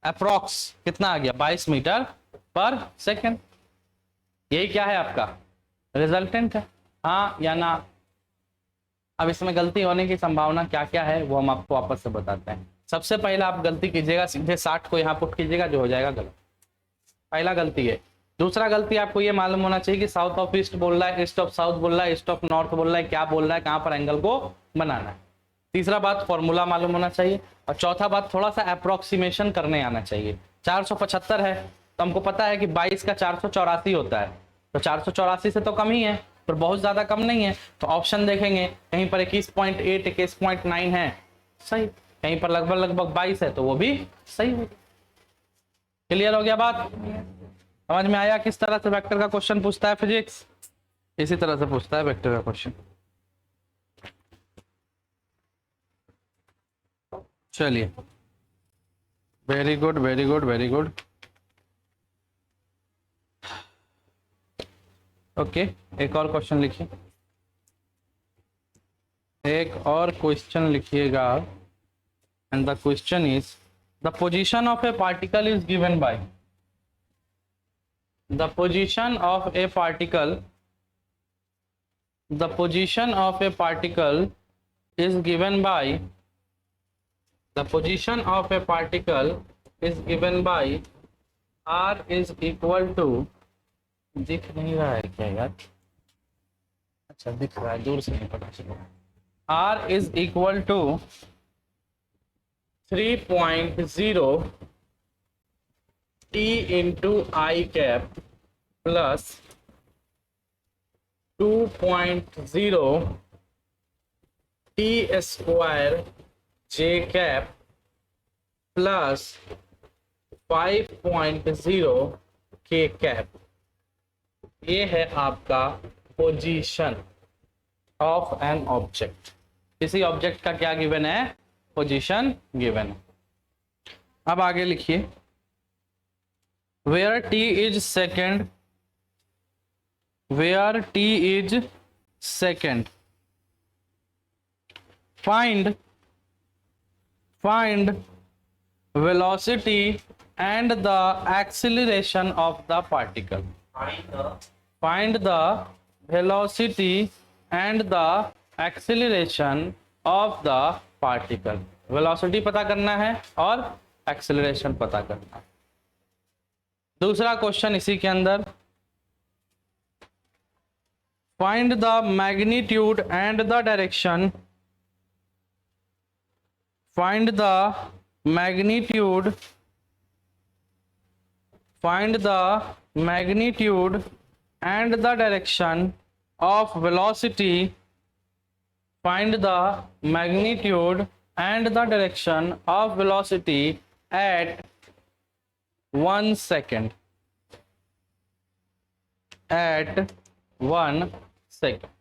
अप्रोक्स कितना आ गया 22 मीटर पर सेकेंड, यही क्या है आपका रिजल्टेंट है, हाँ या ना। अब इसमें गलती होने की संभावना क्या क्या है वो हम आपको वापस से बताते हैं। सबसे पहला आप गलती कीजिएगा सीधे 60 को यहाँ पुट कीजिएगा, जो हो जाएगा गलत, पहला गलती है। दूसरा गलती आपको ये मालूम होना चाहिए कि साउथ ऑफ ईस्ट बोल रहा है, ईस्ट ऑफ साउथ बोल रहा है, ईस्ट ऑफ नॉर्थ बोल रहा है, क्या बोल रहा है, कहाँ पर एंगल को बनाना है। तीसरा बात फॉर्मूला मालूम होना चाहिए, और चौथा बात थोड़ा सा अप्रोक्सीमेशन करने आना चाहिए। 475 है तो हमको पता है कि 22 का 484 होता है, तो 484 से तो कम ही है पर बहुत ज्यादा कम नहीं है। तो ऑप्शन देखेंगे कहीं पर 21.8 21.9 है सही, कहीं पर लगभग 22 है तो वो भी सही होगी। क्लियर हो गया बात, समझ में आया किस तरह से वेक्टर का क्वेश्चन पूछता है फिजिक्स। इसी तरह से पूछता है वेक्टर का क्वेश्चन। चलिए, very good very good very good. Okay, एक और क्वेश्चन लिखिए, एक और क्वेश्चन लिखिएगा। And the question is the position of A particle is given by the position of a particle the position of a particle is given by the position of a particle is given by r is equal to, दिख नहीं रहा है क्या यार? अच्छा दिख रहा है, दूर से नहीं पता चला। r is equal to 3.0 t into I cap plus 2.0 t square j cap plus 5.0 k cap। ये है आपका पोजीशन ऑफ एन ऑब्जेक्ट। किसी ऑब्जेक्ट का क्या गिवन है? पोजीशन गिवन है। अब आगे लिखिए, where t is second, where t is second, find velocity and the acceleration of the particle। find the velocity and the acceleration of the particle। Velocity पता करना है और एक्सेलरेशन पता करना है। दूसरा क्वेश्चन इसी के अंदर, find the magnitude and the direction, find the magnitude, find the magnitude and the direction of velocity, find the magnitude and the direction of velocity at 1 second, at 1 second।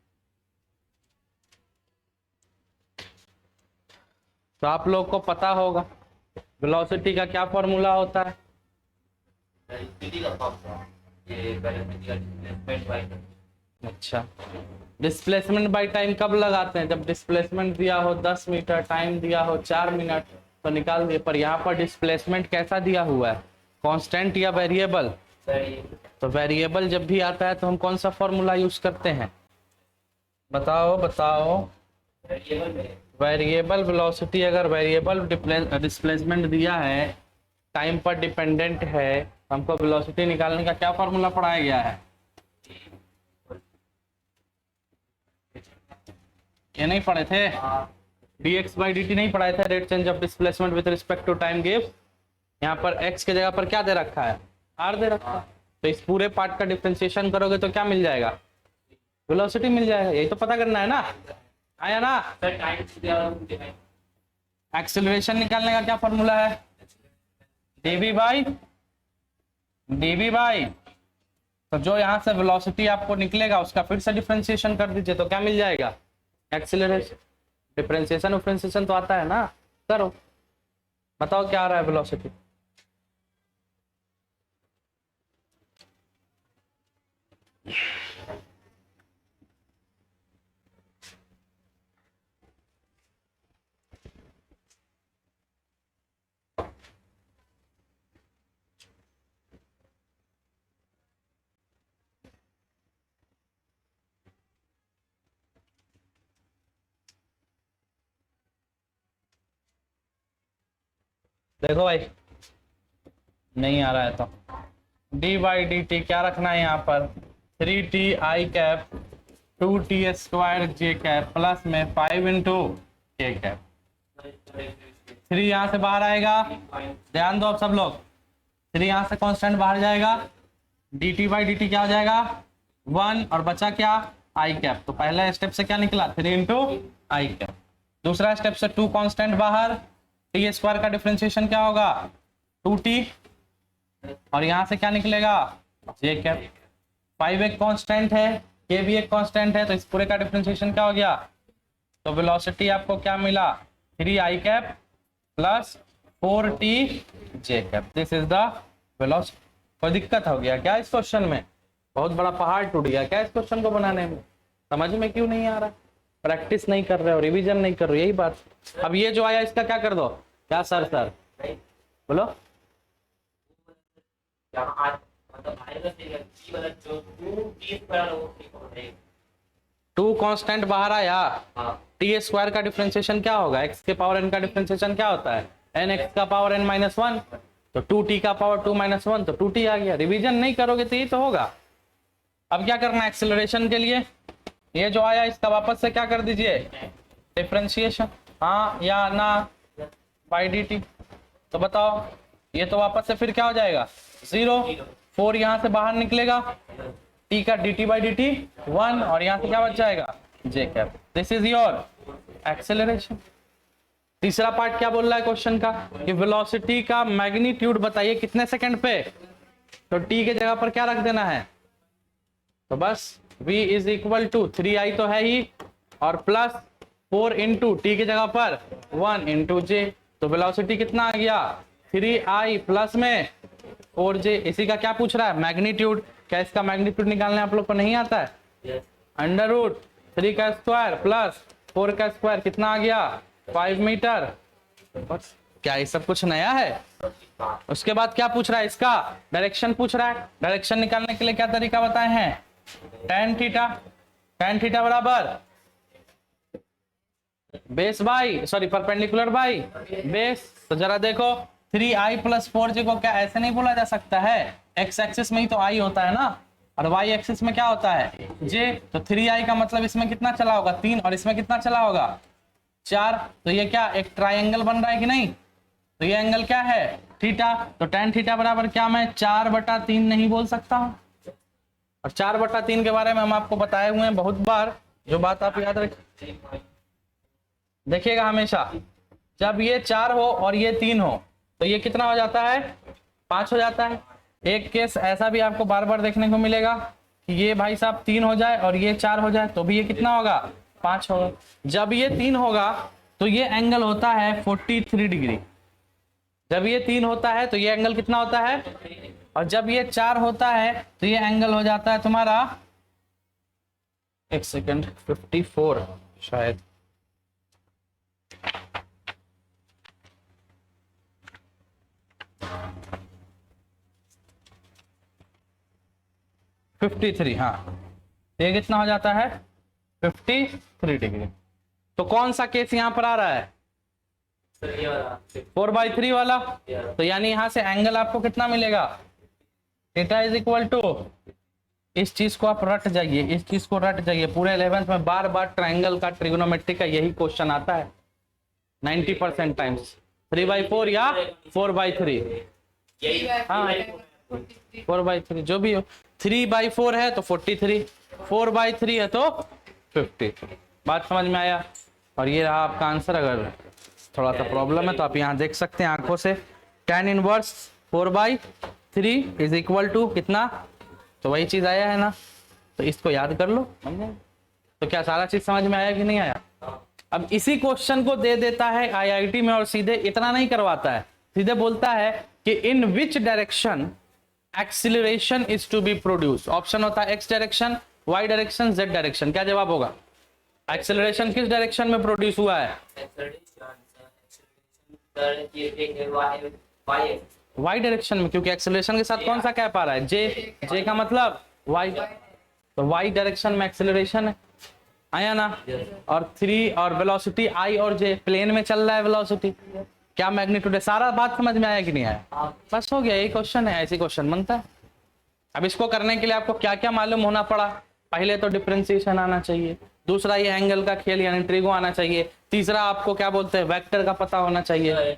तो आप लोग को पता होगा वेलोसिटी का क्या फॉर्मूला होता है? अच्छा, डिस्प्लेसमेंट बाय टाइम कब लगाते हैं? जब डिस्प्लेसमेंट दिया हो 10 मीटर, टाइम दिया हो 4 मिनट, तो निकाल दिए। पर यहाँ पर डिस्प्लेसमेंट कैसा दिया हुआ है? कांस्टेंट या वेरिएबल? तो वेरिएबल जब भी आता है तो हम कौन सा फॉर्मूला यूज करते हैं? बताओ बताओ। वेरिएबल वेलोसिटी, अगर वेरिएबल डिस्प्लेसमेंट दिया है, टाइम पर डिपेंडेंट है, हमको वेलोसिटी निकालने का क्या फॉर्मूला पढ़ाया गया है? ये नहीं पढ़े थे? dx/dt नहीं पढ़ाए थे? Rate change of displacement with respect to time give. यहाँ पर x के जगह पर क्या दे रखा है? r दे रखा है। तो इस पूरे पार्ट का डिफरेंशिएशन करोगे तो क्या मिल जाएगा? वेलोसिटी मिल जाएगा। यही तो पता करना है ना, आया ना? एक्सेलरेशन निकालने का क्या फॉर्मूला है? dv by. तो जो यहाँ से वेलोसिटी आपको निकलेगा उसका फिर से डिफरेंशिएशन कर दीजिए तो क्या मिल जाएगा? एक्सेलरेशन। डिफरेंशिएशन तो आता है ना, करो बताओ क्या आ रहा है वेलोसिटी? देखो भाई, नहीं आ रहा है तो d/dt क्या रखना है यहाँ पर? 3t I cap 2t square j cap plus में 5 इंटू k कैप। 3 यहाँ से बाहर आएगा, ध्यान दो अब सब लोग। 3 यहाँ से कांस्टेंट बाहर जाएगा, dt/dt क्या हो जाएगा? 1, और बचा क्या? I cap. तो पहला स्टेप से क्या निकला? 3 इंटू I कैप। दूसरा स्टेप से 2 कांस्टेंट बाहर, टी स्क्वायर का डिफरेंशिएशन क्या होगा? 2t, और यहाँ से क्या निकलेगा? j cap. 5 एक कांस्टेंट है, के भी एक कांस्टेंट है, तो इस पूरे का डिफरेंशिएशन क्या हो गया, तो वेलोसिटी आपको क्या मिला, 3i cap plus 4t j cap. This is the velocity. कोई दिक्कत हो गया क्या इस क्वेश्चन में? बहुत बड़ा पहाड़ टूट गया क्या इस क्वेश्चन को बनाने में? समझ में क्यों नहीं आ रहा? प्रैक्टिस नहीं कर रहे हो, रिवीजन नहीं कर रहे हो, यही बात। अब ये जो आया इसका क्या कर दो, क्या सर बोलो। टू कांस्टेंट बाहर आया, टी स्क्वायर का डिफरेंशिएशन क्या होगा, एक्स के पावर एन का डिफरेंशिएशन क्या होता है, एन एक्स का पावर एन माइनस वन, तो 2t का पावर 2 माइनस वन, तो 2t आ गया। रिवीजन नहीं करोगे तो ये तो होगा। अब क्या करना है एक्सेलरेशन के लिए, ये जो आया इसका वापस से क्या कर दीजिए, डिफरेंशिएशन, हाँ या ना, बाई डी टी। तो बताओ, ये तो वापस से फिर क्या हो जाएगा, 0, 4 यहाँ से बाहर निकलेगा, टी का D T by D T 1, और यहाँ से क्या बच जाएगा, J cap. This is your acceleration. तीसरा पार्ट क्या बोल रहा है क्वेश्चन का, कि वेलोसिटी का मैग्नीट्यूड बताइए कितने सेकंड पे, तो टी के जगह पर क्या रख देना है, तो बस v is equal to 3i तो है ही, और प्लस 4 इंटू टी की जगह पर 1 इंटू जे। तो वेलोसिटी कितना आ गया, 3i प्लस में 4j। इसी का क्या पूछ रहा है, मैग्नीट्यूड। क्या इसका मैग्नीट्यूड निकालने आप लोग को नहीं आता है? अंडर रूट 3 का स्क्वायर प्लस 4 का स्क्वायर कितना आ गया, 5 मीटर। बस, क्या ये सब कुछ नया है? उसके बाद क्या पूछ रहा है, इसका डायरेक्शन पूछ रहा है। डायरेक्शन निकालने के लिए क्या तरीका बताए हैं, tan थीटा। tan थीटा बराबर base by, sorry perpendicular by base. तो जरा देखो, 3i प्लस 4j को क्या ऐसे नहीं बोला जा सकता है, x एक्सिस में ही तो i होता है ना, और y एक्सिस में क्या होता है, j। तो 3i का मतलब इसमें कितना चला होगा, 3, और इसमें कितना चला होगा, 4। तो ये क्या एक ट्राइंगल बन रहा है कि नहीं, तो ये एंगल क्या है, थीटा। तो tan थीटा बराबर क्या मैं 4/3 नहीं बोल सकता हूँ, और 4/3 के बारे में हम आपको बताए हुए हैं बहुत बार, जो बात आप याद रखें, देखिएगा हमेशा, जब ये 4 हो और ये 3 हो तो ये कितना हो जाता है, 5 हो जाता है। एक केस ऐसा भी आपको बार बार देखने को मिलेगा कि ये भाई साहब 3 हो जाए और ये 4 हो जाए, तो भी ये कितना होगा, 5 होगा। जब ये 3 होगा तो ये एंगल होता है 43 डिग्री। जब ये 3 होता है तो ये एंगल कितना होता है, और जब ये 4 होता है तो ये एंगल हो जाता है तुम्हारा, एक सेकंड, 54 शायद, हाँ, ये कितना हो जाता है, 53 डिग्री। तो कौन सा केस यहाँ पर आ रहा है, 4/3 वाला। तो यानी यहाँ से एंगल आपको कितना मिलेगा, थीटा इज इक्वल टू, इस चीज को आप रट जाइए, इस चीज को रट जाइए। पूरे 11th में बार बार ट्राइंगल का, ट्रिग्नोमेट्री का यही क्वेश्चन आता है 90% टाइम्स, 3/4 या 4/3। हाँ 4/3 जो भी हो, 3/4 है तो 43, 4/3 है तो 50। बात समझ में आया? और ये रहा आपका आंसर। अगर थोड़ा सा प्रॉब्लम है तो आप यहाँ देख सकते हैं आंखों से, tan inverse 4/3 is equal to कितना, तो वही चीज आया है ना, तो इसको याद कर लो। तो क्या सारा चीज समझ में आया कि नहीं आया? अब इसी क्वेश्चन को दे देता है आईआईटी में, और सीधे इतना नहीं करवाता है, सीधे बोलता है कि in which direction acceleration is to be produce. Option होता है X direction, Y direction, Z direction. क्या जवाब होगा? एक्सीलरेशन किस डायरेक्शन में प्रोड्यूस हुआ है? वाई डायरेक्शन में, क्योंकि एक्सीलरेशन के साथ कौन सा कैप आ रहा है, जे। जे का मतलब वाई, तो वाई डायरेक्शन में एक्सीलरेशन है, आया ना। और 3 और वेलोसिटी आई और जे, प्लेन में चल रहा है वेलोसिटी, क्या मैग्नीट्यूड है। सारा बात समझ में आया कि नहीं आया? बस हो गया, यही क्वेश्चन है, ऐसी क्वेश्चन बनता है। अब इसको करने के लिए आपको क्या क्या मालूम होना पड़ा? पहले तो डिफरेंशिएशन आना चाहिए, दूसरा ये एंगल का खेल यानी ट्रिगो आना चाहिए, तीसरा आपको क्या बोलते हैं वेक्टर का पता होना चाहिए।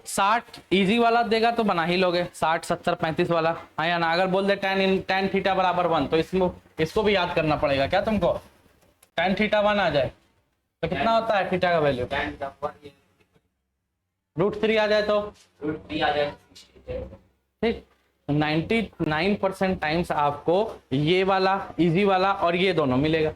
60 इजी वाला देगा तो बना ही लोगे, 60 70 35 वाला, हाँ या ना। अगर बोल दे tan थीटा बराबर 1, तो इसको भी याद करना पड़ेगा क्या तुमको? tan थीटा 1 आ जाए तो कितना होता है थीटा का वैल्यू, √3 आ जाए तो, ठीक। 99% टाइम्स आपको ये वाला इजी वाला और ये दोनों मिलेगा।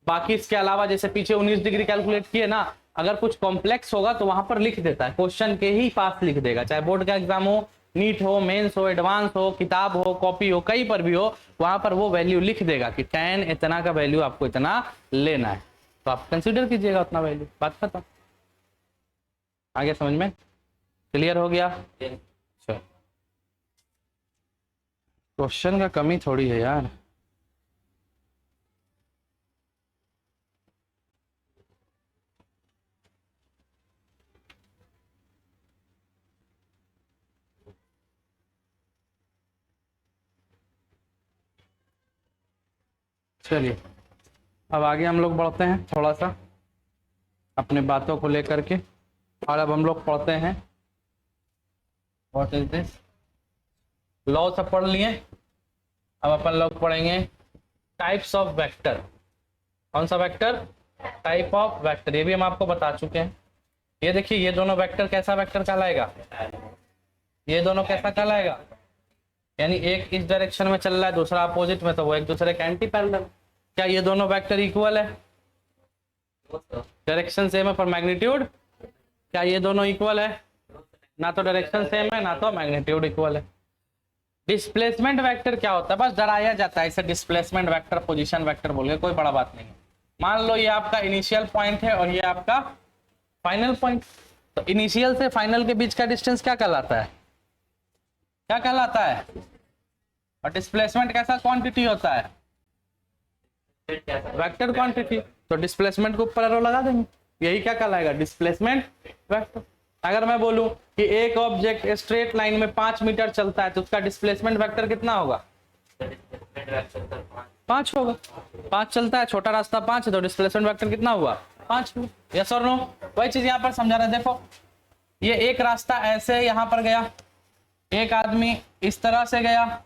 बाकी इसके अलावा जैसे पीछे 19 डिग्री कैलकुलेट किए ना, अगर कुछ कॉम्प्लेक्स होगा तो वहां पर लिख देता है, क्वेश्चन के ही पास लिख देगा, चाहे बोर्ड का एग्जाम हो, नीट हो, मेंस हो, एडवांस हो, किताब हो, कॉपी हो, कहीं पर भी हो, वहां पर वो वैल्यू लिख देगा कि tan इतना का वैल्यू आपको इतना लेना है, तो आप कंसिडर कीजिएगा उतना वैल्यू, बात खत्म। आगे समझ में क्लियर हो गया? चलो, क्वेश्चन का कमी थोड़ी है यार। चलिए अब आगे हम लोग बढ़ते हैं थोड़ा सा अपने बातों को लेकर के, और अब हम लोग पढ़ते हैं व्हाट इज दिस, लॉ सब पढ़ लिए। अब अपन लोग पढ़ेंगे टाइप्स ऑफ वेक्टर। कौन सा वेक्टर? Type of vector. ये भी हम आपको बता चुके हैं। ये देखिए, ये दोनों वेक्टर कैसा वेक्टर कहलाएगा? ये दोनों कैसा कहलाएगा? यानी एक इस डायरेक्शन में चल रहा है, दूसरा अपोजिट में, तो वो एक दूसरे के एंटी पैरेलल। क्या ये दोनों वेक्टर इक्वल है? डायरेक्शन सेम है पर मैग्नीट्यूड, क्या ये दोनों इक्वल है? ना तो डायरेक्शन सेम है, ना तो मैग्नीट्यूड इक्वल है। डिस्प्लेसमेंट वेक्टर क्या होता है? बस डराया जाता है इसे डिस्प्लेसमेंट वेक्टर, पोजीशन वेक्टर बोल के, कोई बड़ा बात नहीं है। मान लो ये आपका इनिशियल पॉइंट है और ये आपका फाइनल पॉइंट, तो इनिशियल से फाइनल के बीच का डिस्टेंस क्या कहलाता है? क्या कहलाता है? और डिस्प्लेसमेंट कैसा क्वांटिटी होता है? Vector quantity. तो डिस्प्लेसमेंट को ऊपर एरो लगा देंगे, यही क्या कहलाएगा? Displacement vector. अगर मैं बोलूं कि एक ऑब्जेक्ट स्ट्रेट लाइन में 5 मीटर चलता है तो उसका डिस्प्लेसमेंट वेक्टर कितना होगा? 5 होगा। 5 चलता है, छोटा रास्ता 5 है, तो डिस्प्लेसमेंट वेक्टर कितना हुआ? 5। यस और नो? वही चीज यहाँ पर समझा रहे। देखो ये एक रास्ता ऐसे यहाँ पर गया, एक आदमी इस तरह से गया,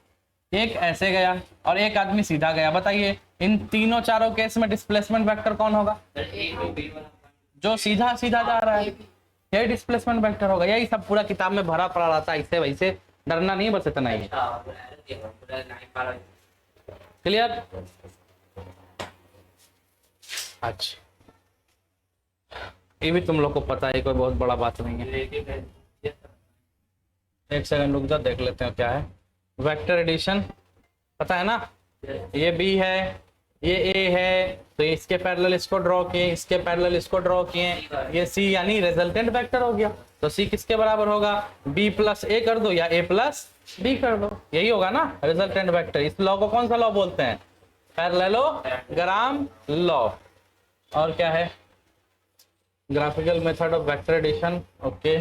एक ऐसे गया और एक आदमी सीधा गया। बताइए इन तीनों चारों केस में डिस्प्लेसमेंट वेक्टर कौन होगा? जो सीधा सीधा जा रहा है, यही डिस्प्लेसमेंट वेक्टर होगा। यही सब पूरा किताब में भरा पड़ा रहता है, इससे वैसे डरना नहीं, बस इतना ही। क्लियर? अच्छा, ये भी तुम लोग को पता है, कोई बहुत बड़ा बात नहीं है। एक सेकंड रुक जाओ, देख लेते हैं क्या है। वेक्टर एडिशन पता है ना? ये बी है, ये ए है, तो इसके पैरेलल इसको ड्रॉ किए, इसके पैरेलल इसको ड्रॉ किए, ये सी यानी रिजल्टेंट वेक्टर हो गया। तो सी किसके बराबर होगा? बी प्लस ए कर दो या ए प्लस बी कर दो, यही होगा ना रिजल्टेंट वेक्टर। इस लॉ को कौन सा लॉ बोलते हैं? Parallelogram law. और क्या है? Graphical method of vector addition. Okay,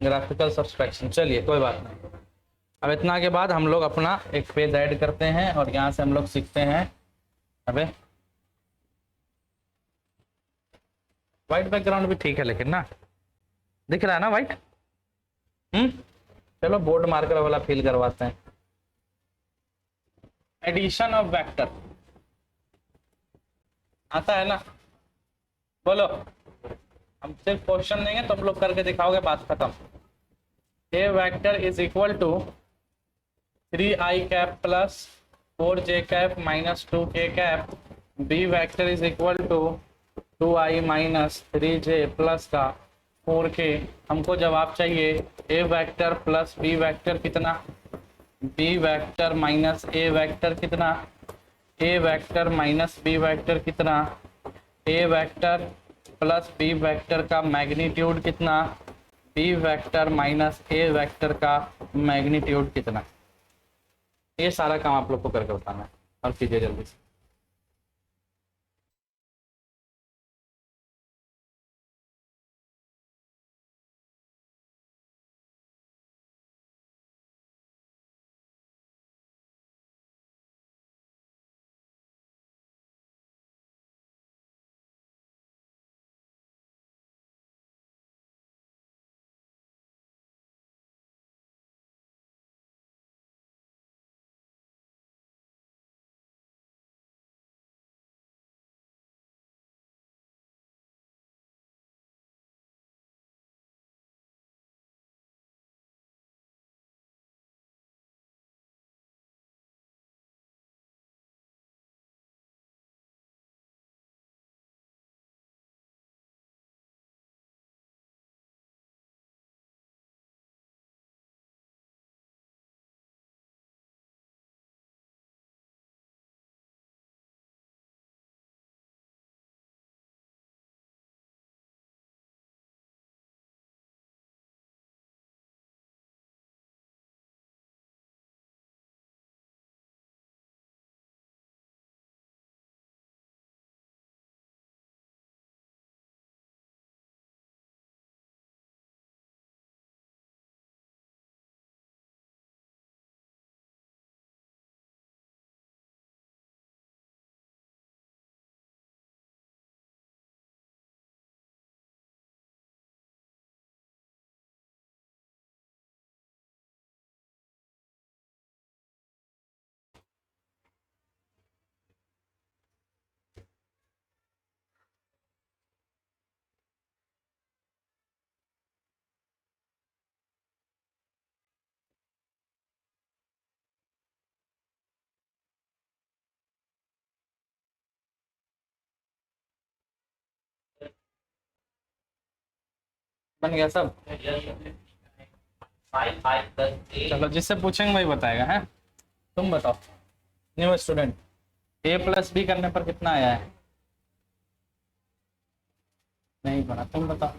graphical subtraction. चलिए कोई बात नहीं। अब इतना के बाद हम लोग अपना एक पेज ऐड करते हैं और यहाँ से हम लोग सीखते हैं। अबे व्हाइट बैकग्राउंड भी ठीक है लेकिन ना, दिख रहा है ना व्हाइट? चलो बोर्ड मार्कर वाला फिल करवाते हैं। एडिशन ऑफ वेक्टर आता है ना? बोलो, हम सिर्फ क्वेश्चन देंगे, तुम लोग करके दिखाओगे, बात खत्म। A vector is equal to 3i cap plus 4j cap minus 2k cap. B vector is equal to 2i minus 3j plus का 4k। हमको जवाब चाहिए A vector plus B vector कितना, B vector minus A vector कितना, A vector minus B vector कितना, A vector plus B vector का magnitude कितना, B vector minus A vector का मैग्नीट्यूड कितना। ये सारा काम आप लोग को करके बताना है और कीजिए जल्दी से। बन गया सब? चलो जिससे पूछेंगे वही बताएगा है। तुम बताओ न्यू स्टूडेंट, ए प्लस बी करने पर कितना आया है? नहीं पढ़ा, तुम बताओ।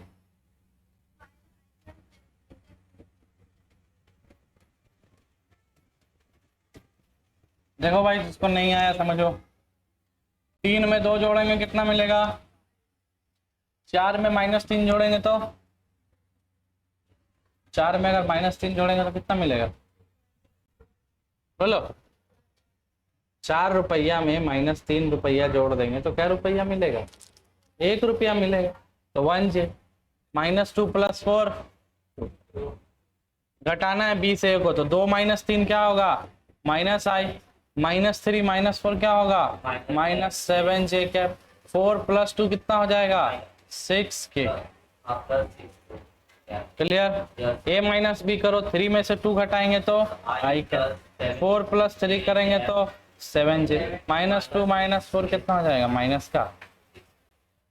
देखो भाई जिसको नहीं आया समझो, 3 में 2 जोड़ेंगे कितना मिलेगा? 4 में -3 जोड़ेंगे तो 4 में अगर -3 जोड़ेंगे तो कितना मिलेगा? बोलो। 4 रुपया में -3 रुपया जोड़ देंगे तो क्या रुपया मिलेगा? 1 रुपया मिलेगा। तो 1 -2 + 4, घटाना है बी से ए को, तो 2 - 3 क्या होगा? -i, -3 - 4 क्या होगा? -7j cap. 4 + 2 कितना हो जाएगा? 6k। Clear? a minus B करो, 3 में से 2 घटाएंगे तो i कैप, 4 + 3 करेंगे तो 7j, -2 - 4 कितना हो जाएगा? माइनस का।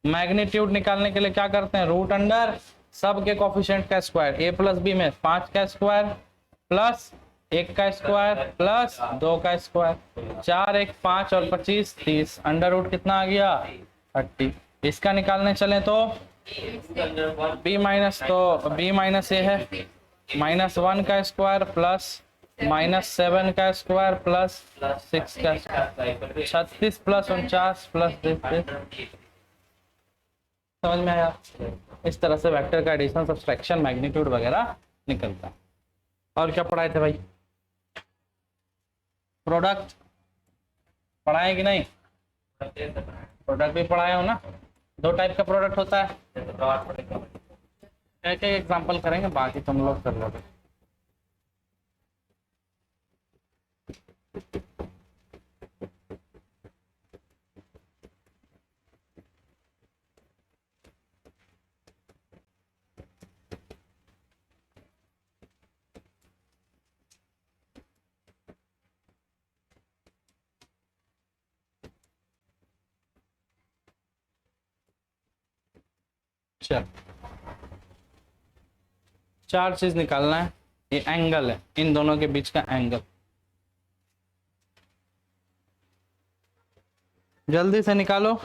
मैग्नीट्यूड निकालने के लिए क्या करते हैं? रूट अंडर सब के कोफिशिएंट का स्क्वायर। a + b में 5 का स्क्वायर प्लस 1 का स्क्वायर प्लस 2 का स्क्वायर, 4 1 5 और 25 30, अंडर रूट कितना आ गया? 30। इसका निकालने चले तो b माइनस, तो b माइनस ए है, -1 का स्क्वायर प्लस -7 का स्क्वायर प्लस 6 का स्क्वायर, 36 + 49 प्लस 33। समझ में आया? इस तरह से वेक्टर का एडिशन, सब्सट्रैक्शन, मैग्नीट्यूड वगैरह निकलता है। और क्या पढ़ाए थे भाई? प्रोडक्ट पढ़ाए कि नहीं? प्रोडक्ट भी पढ़ाए हो ना? 2 टाइप का प्रोडक्ट होता है। एक एक एग्जांपल करेंगे, बाकी तुम लोग कर लोगे। चल 4 चीज निकालना है। ये एंगल है, इन दोनों के बीच का एंगल। जल्दी से निकालो।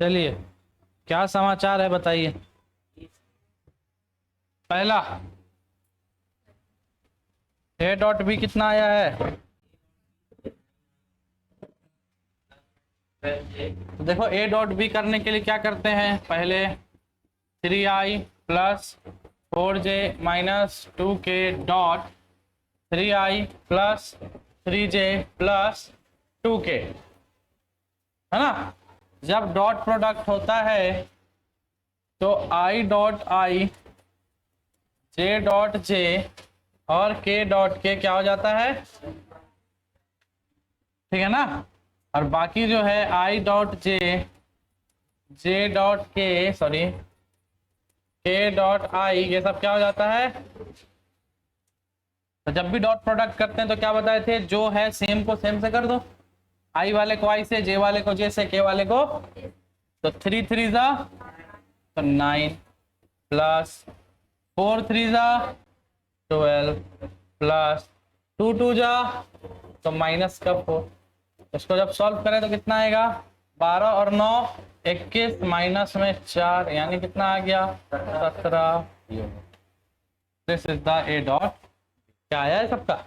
चलिए क्या समाचार है बताइए। पहला ए डॉट बी कितना आया है? तो देखो ए डॉट बी करने के लिए क्या करते हैं, पहले 3i plus 4j minus 2k dot 3i plus 3j plus 2k, है ना। जब डॉट प्रोडक्ट होता है तो i dot i, j dot j और k डॉट k क्या हो जाता है, ठीक है ना। और बाकी जो है i dot j, j dot k, sorry k dot i, ये सब क्या हो जाता है। तो जब भी डॉट प्रोडक्ट करते हैं तो क्या बताए थे, जो है सेम को सेम से कर दो, i वाले को i से, j वाले को j से, k वाले को। तो 3 3 जा तो 9 प्लस 4 3 जा 12 प्लस 2 2 जा तो माइनस का 4। इसको जब सॉल्व करें तो कितना आएगा, 12 और 9 21 माइनस में 4 यानी कितना आ गया 17। This is the A dot. क्या आया है सबका?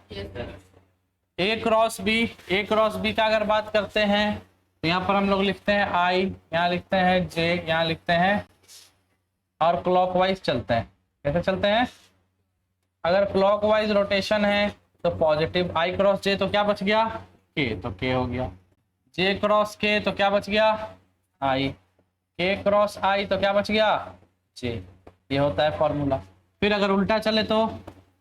ए क्रॉस बी का अगर बात करते हैं तो यहाँ पर हम लोग लिखते हैं i, यहाँ लिखते हैं j, यहाँ लिखते हैं, और क्लॉकवाइज चलते हैं। कैसे चलते हैं? अगर क्लॉकवाइज रोटेशन है तो पॉजिटिव i क्रॉस j तो क्या बच गया k, तो k हो गया। j क्रॉस k तो क्या बच गया i, k क्रॉस i तो क्या बच गया j। ये होता है फॉर्मूला। फिर अगर उल्टा चले तो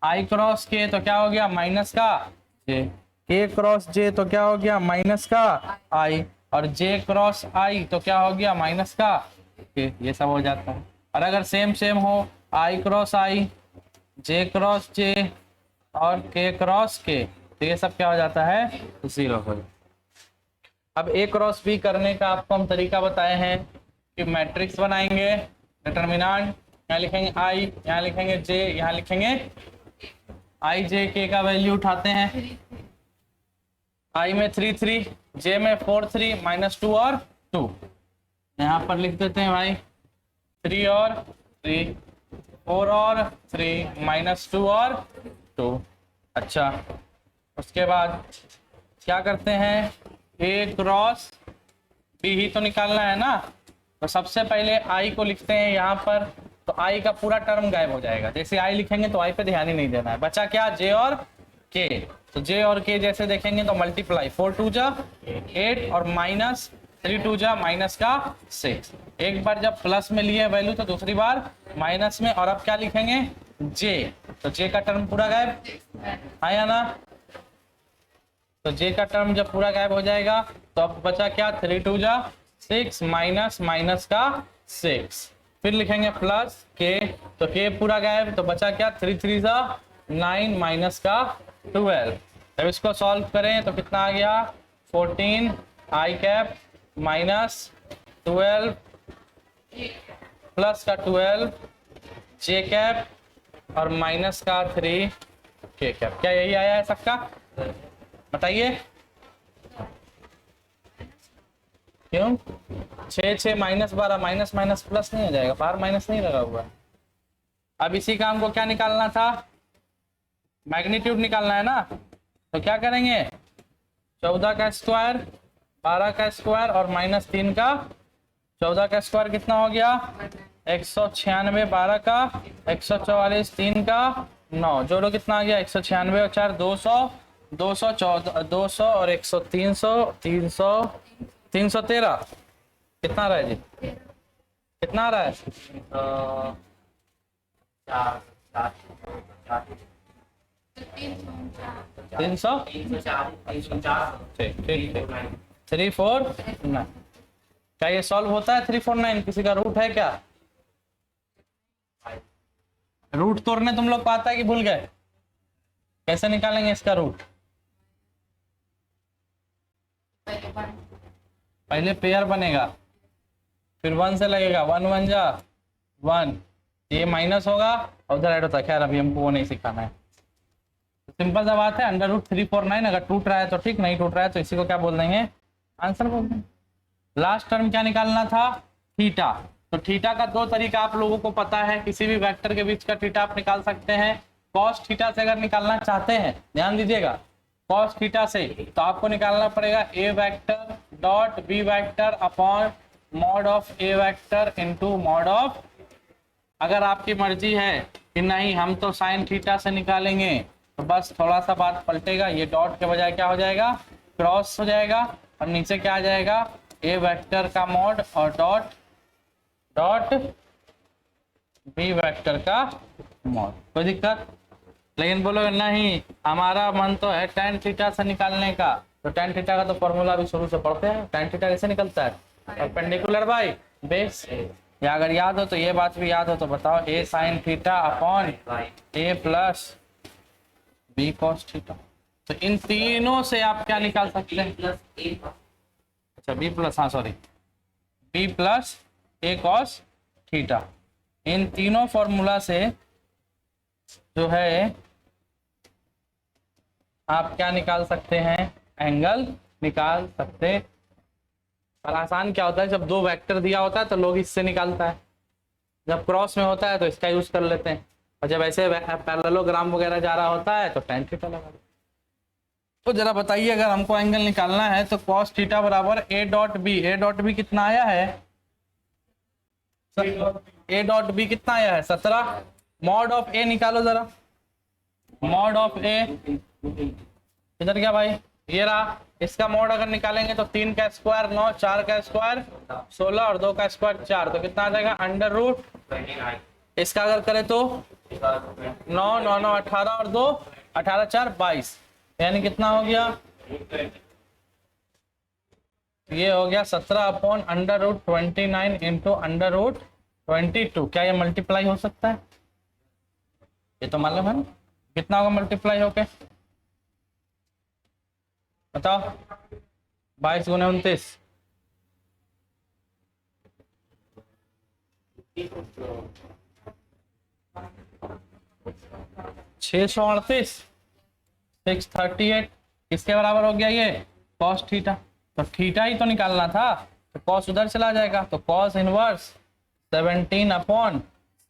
i क्रॉस k तो क्या हो गया माइनस का j, k क्रॉस j तो क्या हो गया माइनस का i, और j क्रॉस i तो क्या हो गया माइनस का k। ये सब हो जाता है। और अगर सेम सेम हो i cross i, j cross j और k क्रॉस k, तो ये सब क्या हो जाता है 0 हो जाता। अब a क्रॉस b करने का आपको हम तरीका बताए हैं कि मैट्रिक्स बनाएंगे, डिटरमिनेंट यहाँ लिखेंगे i, यहाँ लिखेंगे j, यहाँ लिखेंगे i j k का वैल्यू उठाते हैं। i में 3 3, j में 4 3 माइनस 2 और 2, यहाँ पर लिख देते हैं भाई 3 और 3, 4 और 3 माइनस 2 और 2। अच्छा, उसके बाद क्या करते हैं, a क्रॉस b ही तो निकालना है ना। तो सबसे पहले i को लिखते हैं यहाँ पर, तो i का पूरा टर्म गायब हो जाएगा। जैसे i लिखेंगे तो i पे ध्यान ही नहीं देना है। बचा क्या j और k, तो j और k जैसे देखेंगे तो मल्टीप्लाई 4 2 जा 8 और माइनस 3 2 जा माइनस का 6। एक बार जब प्लस में लिए वैल्यू तो दूसरी बार माइनस में। और अब क्या लिखेंगे j, तो j का टर्म पूरा गायब आया ना। तो j का टर्म जब पूरा गायब हो जाएगा तो अब बचा क्या 3 2 जा 6 माइनस माइनस का 6। फिर लिखेंगे प्लस k, तो k पूरा गायब, तो बचा क्या 3 3 जा 9 माइनस का 12। जब इसको सॉल्व करें तो कितना आ गया 14 i कैप माइनस 12 प्लस का 12 j कैप और माइनस का 3 k कैप। क्या यही आया है सबका? बताइए क्यों? 6 6 माइनस 12 माइनस माइनस प्लस नहीं हो जाएगा, बाहर माइनस नहीं लगा हुआ। अब इसी का हमको क्या निकालना था, मैग्नीट्यूड निकालना है ना। तो क्या करेंगे 14 का स्क्वायर 12 का स्क्वायर और माइनस 3 का। 14 का स्क्वायर कितना हो गया 196, 12 का 144, 3 का 9, जोड़ो कितना आ गया 196 और 4 200, 200 और 100 300 313। कितना आ रहा है जी, कितना आ रहा है 300। ठीक ठीक 349। क्या ये सॉल्व होता है 349? किसी का रूट है क्या? रूट तोड़ने तुम लोग को आता है कि भूल गए? कैसे निकालेंगे इसका रूट? पहले पेयर बनेगा, फिर 1 से लगेगा, 1 1 जा 1, ये माइनस होगा और उधर ऐड होता है। खैर अभी हमको वो नहीं सिखाना है। सिंपल सा बात है, अंडर रूट 349। अगर टूट रहा है तो ठीक, नहीं टूट रहा है तो इसी को क्या बोल देंगे आंसर बोल देंगे। लास्ट टर्म क्या निकालना था, थीटा। तो थीटा का दो तरीका आप लोगों को पता है, किसी भी वेक्टर के बीच का थीटा आप निकाल सकते हैं। कॉस थीटा से अगर निकालना चाहते हैं, ध्यान दीजिएगा, कॉस थीटा से तो आपको निकालना पड़ेगा A vector dot B vector upon mod of A vector into mod of. अगर आपकी मर्जी है कि नहीं हम तो साइन थीटा से निकालेंगे, तो बस थोड़ा सा बात पलटेगा, ये डॉट के बजाय क्या हो जाएगा, क्रॉस हो जाएगा, और नीचे क्या आ जाएगा, ए वेक्टर का मॉड और डॉट डॉट बी वेक्टर का मॉड। कोई दिक्कत? लेकिन बोलो नहीं हमारा मन तो है tan थीटा से निकालने का, तो tan थीटा का तो फॉर्मूला भी शुरू से पढ़ते हैं। tan थीटा कैसे निकलता है, परपेंडिकुलर बाय बेस। या अगर याद हो तो ये बात भी याद हो तो बताओ, ए साइन थीटा अपॉन ए प्लस बी कॉस थीटा। तो इन तीनों से आप क्या निकाल सकते हैं, अच्छा बी प्लस, हाँ sorry, B plus A cos theta. इन तीनों फॉर्मूला से जो है आप क्या निकाल सकते हैं, एंगल निकाल सकते हैं। और आसान क्या होता है, जब दो वेक्टर दिया होता है तो लोग इससे निकालता है, जब क्रॉस में होता है तो इसका यूज कर लेते हैं, और जब ऐसे पैरेललोग्राम वगैरह जा रहा होता है तो tan थीटा लगा। तो जरा बताइए, अगर हमको एंगल निकालना है तो cos थीटा बराबर a dot B. A dot B कितना आया है, ए डॉट बी कितना आया है, 17। मॉड ऑफ ए निकालो जरा, मॉड ऑफ ए इधर क्या भाई, ये रहा। इसका मॉड अगर निकालेंगे तो 3 का स्क्वायर 9, 4 का स्क्वायर 16 और 2 का स्क्वायर 4, तो कितना आ जाएगा, अंडर रूट। इसका अगर करें तो 9 9 9 18 और 2 18 4 22, यानी कितना हो गया, ये हो गया 17 upon under root 29 into under root 22। क्या ये मल्टीप्लाई हो सकता है, ये तो मालूम है ना, कितना होगा मल्टीप्लाई होके, बताओ, 22 गुने 29, 638, 638 किसके बराबर हो गया, ये कॉस थीटा। तो थीटा ही तो निकालना था, तो कॉस उधर चला जाएगा, तो कॉस इनवर्स 17 अपॉन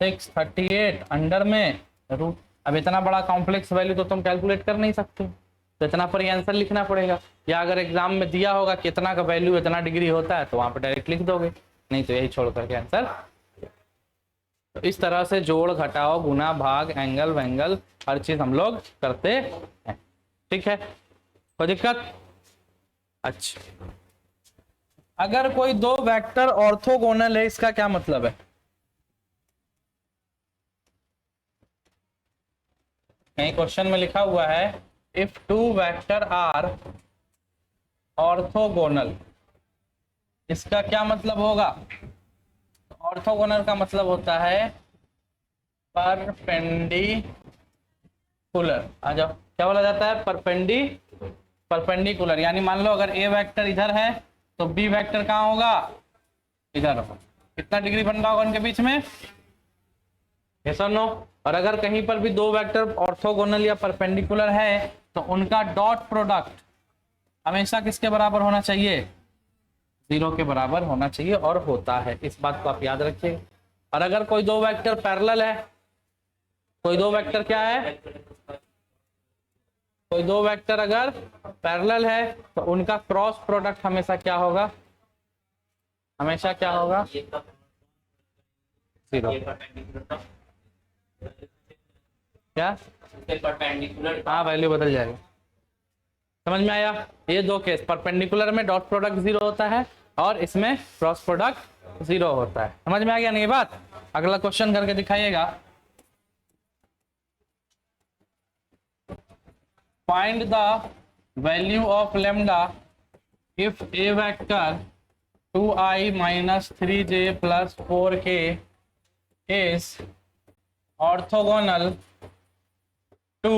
638 अंडर में रूट। अब इतना बड़ा कॉम्प्लेक्स वैल्यू तो तुम कैलकुलेट कर नहीं सकते, तो इतना पर ही आंसर लिखना पड़ेगा। या अगर एग्जाम में दिया होगा कि इतना का वैल्यू इतना डिग्री होता है तो वहां पर डायरेक्ट लिख दोगे, नहीं तो यही छोड़ करके आंसर। तो इस तरह से जोड़ घटाओ गुना भाग एंगल वैंगल हर चीज हम लोग करते हैं, ठीक है, कोई दिक्कत। अच्छा, अगर कोई दो वेक्टर ऑर्थोगोनल है, इसका क्या मतलब है, कहीं क्वेश्चन में लिखा हुआ है if two vector are orthogonal, इसका क्या मतलब होगा, ऑर्थोगोनल का मतलब होता है परपेंडिकुलर। आ जाओ, क्या बोला जाता है, परपेंडिकुलर। यानी मान लो अगर ए वेक्टर इधर है तो बी वेक्टर कहाँ होगा, इधर होगा। कितना डिग्री बन रहा होगा उनके बीच में, यस और नो। और अगर कहीं पर भी दो वेक्टर ऑर्थोगोनल या परपेंडिकुलर है तो उनका डॉट प्रोडक्ट हमेशा किसके बराबर होना चाहिए, 0 के बराबर होना चाहिए, और होता है, इस बात को आप याद रखिए। और अगर कोई दो वेक्टर पैरेलल है, कोई दो वेक्टर क्या है, कोई दो वेक्टर अगर पैरेलल है तो उनका क्रॉस प्रोडक्ट हमेशा क्या होगा, हमेशा क्या होगा, 0। क्या, हाँ वैल्यू बदल जाएगा, समझ में आया। ये दो केस, परपेंडिकुलर में डॉट प्रोडक्ट 0 होता है और इसमें क्रॉस प्रोडक्ट 0 होता है, समझ में आ गया नहीं बात। अगला क्वेश्चन करके दिखाइएगा, find the value of lambda if A vector 2i - 3j + 4k is orthogonal to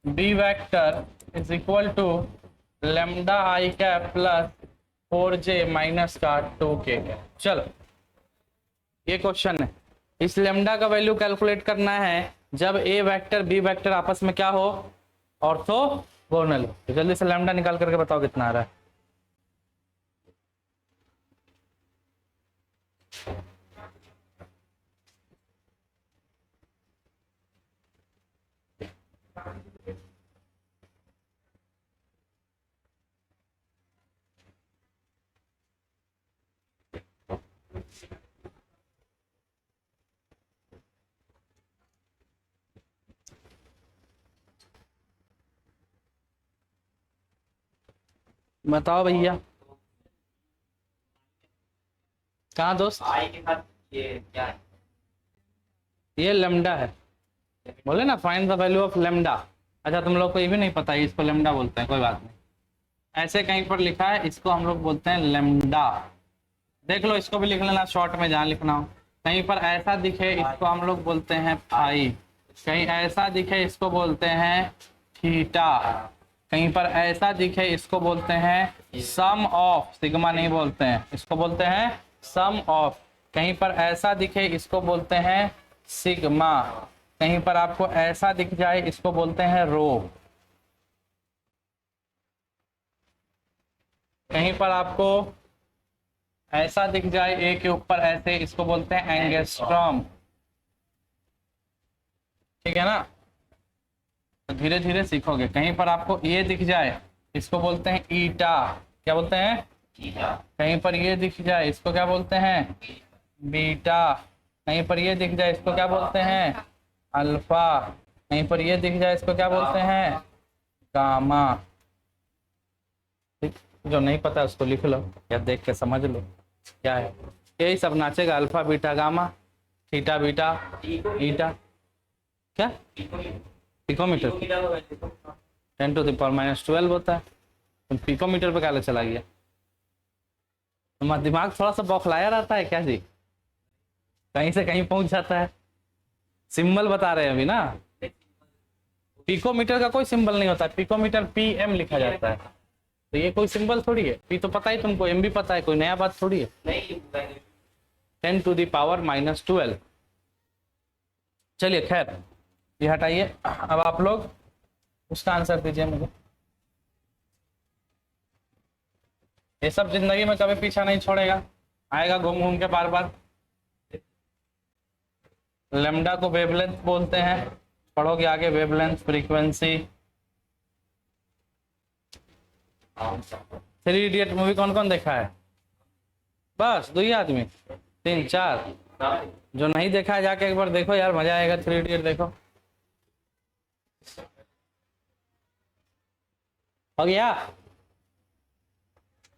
b vector is equal to lambda I cap plus 4j minus का 2k। चलो ये क्वेश्चन है, इस लेमडा का वैल्यू कैलकुलेट करना है जब ए वेक्टर बी वेक्टर आपस में क्या हो, ऑर्थोगोनल। तो जल्दी से लेमडा निकाल करके बताओ कितना आ रहा है। बताओ भैया, कहाँ दोस्त? आई के साथ ये क्या है? ये लेमडा है, बोले ना find the value of lambda. अच्छा तुम लोग को ये भी नहीं पता है, इसको लेमडा बोलते हैं, कोई बात नहीं। ऐसे कहीं पर लिखा है, इसको हम लोग बोलते हैं लेमडा। देख लो, इसको भी लिख लेना शॉर्ट में जहाँ लिखना हो। कहीं पर ऐसा दिखे इसको हम लोग बोलते हैं पाई, कहीं ऐसा दिखे इसको बोलते हैं थीटा, कहीं पर ऐसा दिखे इसको बोलते हैं सम ऑफ, सिग्मा नहीं बोलते हैं, इसको बोलते हैं सम ऑफ। कहीं पर ऐसा दिखे इसको बोलते हैं सिग्मा, कहीं पर आपको ऐसा दिख जाए इसको बोलते हैं रो, कहीं पर आपको ऐसा दिख जाए ए के ऊपर ऐसे, इसको बोलते हैं एंगस्ट्रॉम। ठीक है ना, तो धीरे धीरे सीखोगे। कहीं पर आपको ये दिख जाए इसको बोलते हैं ईटा, क्या बोलते हैं? कहीं पर ये दिख जाए इसको क्या बोलते हैं? बीटा। कहीं पर ये दिख जाए इसको क्या बोलते हैं? अल्फा। कहीं पर ये दिख जाए इसको क्या बोलते हैं? गामा। ठीक, जो नहीं पता उसको लिख लो या देख के समझ लो क्या है। यही सब नाचेगा, alpha beta gamma theta beta eta. क्या पिकोमीटर? 10⁻⁻12 होता है। तुम पिकोमीटर पे काले चला गया? तुम्हारा दिमाग थोड़ा सा बौखलाया रहता है क्या जी? कहीं से कहीं पहुंच जाता है। सिंबल बता रहे हैं अभी ना। पिकोमीटर का कोई सिंबल नहीं होता है, पिकोमीटर PM लिखा जाता है। तो ये कोई सिंबल थोड़ी है। पी तो पता ही तुमको, M भी पता है, कोई नया बात थोड़ी है। 10⁻⁻12। चलिए खैर ये हटाइए। अब आप लोग उसका आंसर दीजिए मुझे। ये सब जिंदगी में कभी पीछा नहीं छोड़ेगा, आएगा घूम घूम के बार बार। लेमडा को वेवलेंथ बोलते हैं, पढ़ोगे आगे वेवलेंथ, फ्रीक्वेंसी। 3 इडियट मूवी कौन कौन देखा है? बस 2 ही आदमी? 3 4? जो नहीं देखा है जाके एक बार देखो यार, मजा आएगा। 3 इडियट देखो। हो गया?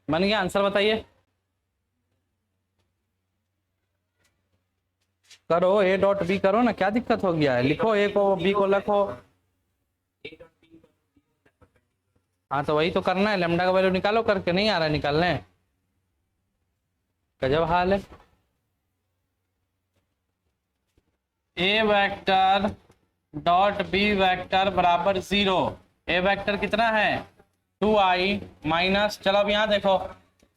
बन गया? आंसर बताइए। करो A.B करो ना, क्या दिक्कत हो गया है? लिखो A को, B को लिखो। हाँ तो वही तो करना है, लेमडा का वैल्यू निकालो करके। नहीं आ रहा है निकालने? गजब हाल है। A vector dot B vector बराबर 0। A वेक्टर कितना है? 2i माइनस, चलो अब यहाँ देखो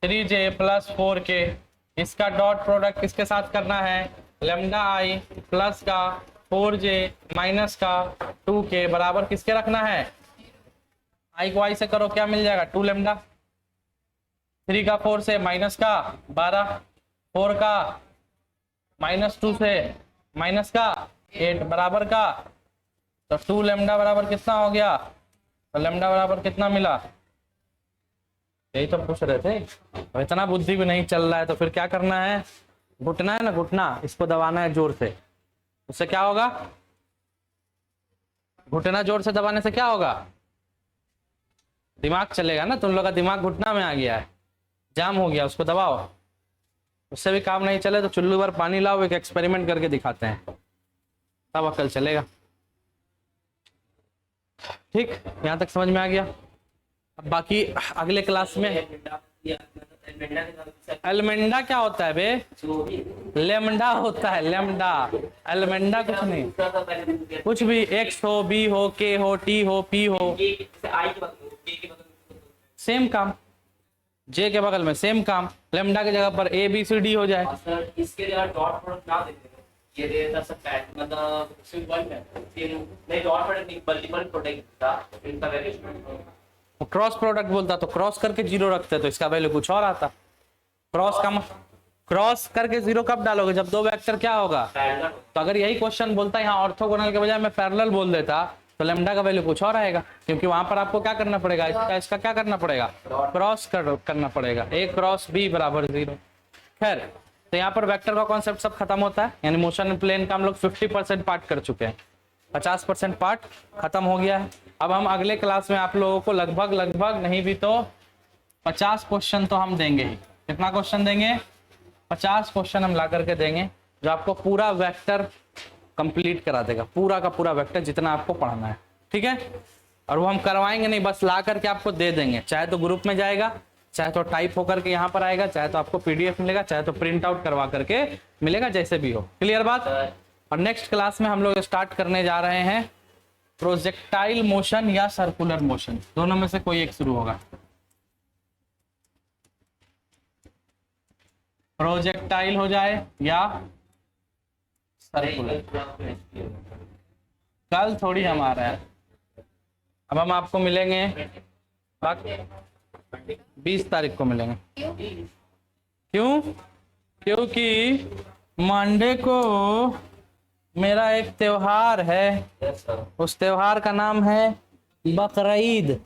3j प्लस 4k। इसका डॉट प्रोडक्ट किसके साथ करना है? लेमडा i प्लस का 4j माइनस का 2k बराबर किसके रखना है? i को i से करो, क्या मिल जाएगा? 2 लेमडा। 3 का 4 से माइनस का 12, 4 का माइनस 2 से माइनस का 8 बराबर का, तो 2 लेमडा बराबर कितना हो गया? तो लेमडा बराबर कितना मिला? यही तो पूछ रहे थे। अब इतना बुद्धि भी नहीं चल रहा है तो फिर क्या करना है? घुटना है ना, घुटना, इसको दबाना है जोर से। उससे क्या होगा? घुटना जोर से दबाने से क्या होगा? दिमाग चलेगा ना। तुम लोग का दिमाग घुटना में आ गया है, जाम हो गया, उसको दबाओ। उससे भी काम नहीं चले तो चुल्लू भर पानी लाओ, एक एक्सपेरिमेंट करके दिखाते हैं, तब अकल चलेगा। ठीक, यहाँ तक समझ में आ गया। अब बाकी अगले क्लास में एलमेंडा क्या होता है बे? लेमडा होता है, लेमडा। एलमेंडा कुछ नहीं, कुछ भी, X हो, B हो, K हो, T हो, P हो, सेम काम। J के बगल में सेम काम। लेमडा की जगह पर A B C D हो जाए। इसके जगह डॉट प्रोडक्ट ना देते, ये दे देता सब पैट, मतलब सिंपल है नहीं, डॉट प्रोडक्ट नहीं, मल्टीपल प्रोडक्ट था इनका वेरिएशन। क्रॉस प्रोडक्ट बोलता तो क्रॉस करके 0 रखते तो इसका वैल्यू कुछ और आता। क्रॉस करके 0 कब डालोगे? जब 2 वेक्टर क्या होगा? तो अगर यही क्वेश्चन बोलता है यहाँ ऑर्थोगोनल के बजाय मैं पैरेलल बोल देता तो लेमडा का वैल्यू कुछ और आएगा, क्योंकि वहां पर आपको क्या करना पड़ेगा? इसका क्या करना पड़ेगा? क्रॉस करना पड़ेगा। A क्रॉस B बराबर 0। खैर तो यहाँ पर वेक्टर का कॉन्सेप्ट सब खत्म होता है, यानी मोशन प्लेन का हम लोग 50% पार्ट कर चुके हैं, 50% पार्ट खत्म हो गया है। अब हम अगले क्लास में आप लोगों को लगभग नहीं भी तो 50 क्वेश्चन तो हम देंगे ही। कितना क्वेश्चन देंगे? 50 क्वेश्चन हम ला करके देंगे, जो आपको पूरा वेक्टर कंप्लीट करा देगा, पूरा का पूरा वेक्टर जितना आपको पढ़ना है, ठीक है। और वो हम करवाएंगे नहीं, बस ला करके आपको दे देंगे, चाहे तो ग्रुप में जाएगा, चाहे तो टाइप होकर के यहाँ पर आएगा, चाहे तो आपको पीडीएफ मिलेगा, चाहे तो प्रिंट आउट करवा करके मिलेगा, जैसे भी हो। क्लियर बात? और नेक्स्ट क्लास में हम लोग स्टार्ट करने जा रहे हैं प्रोजेक्टाइल मोशन या सर्कुलर मोशन, दोनों में से कोई एक शुरू होगा। प्रोजेक्टाइल हो जाए या सर्कुलर, कल थोड़ी हम आ रहे हैं। अब हम आपको मिलेंगे 20 तारीख को मिलेंगे। क्यों? क्योंकि मंडे को मेरा एक त्योहार है, उस त्योहार का नाम है बकरीद।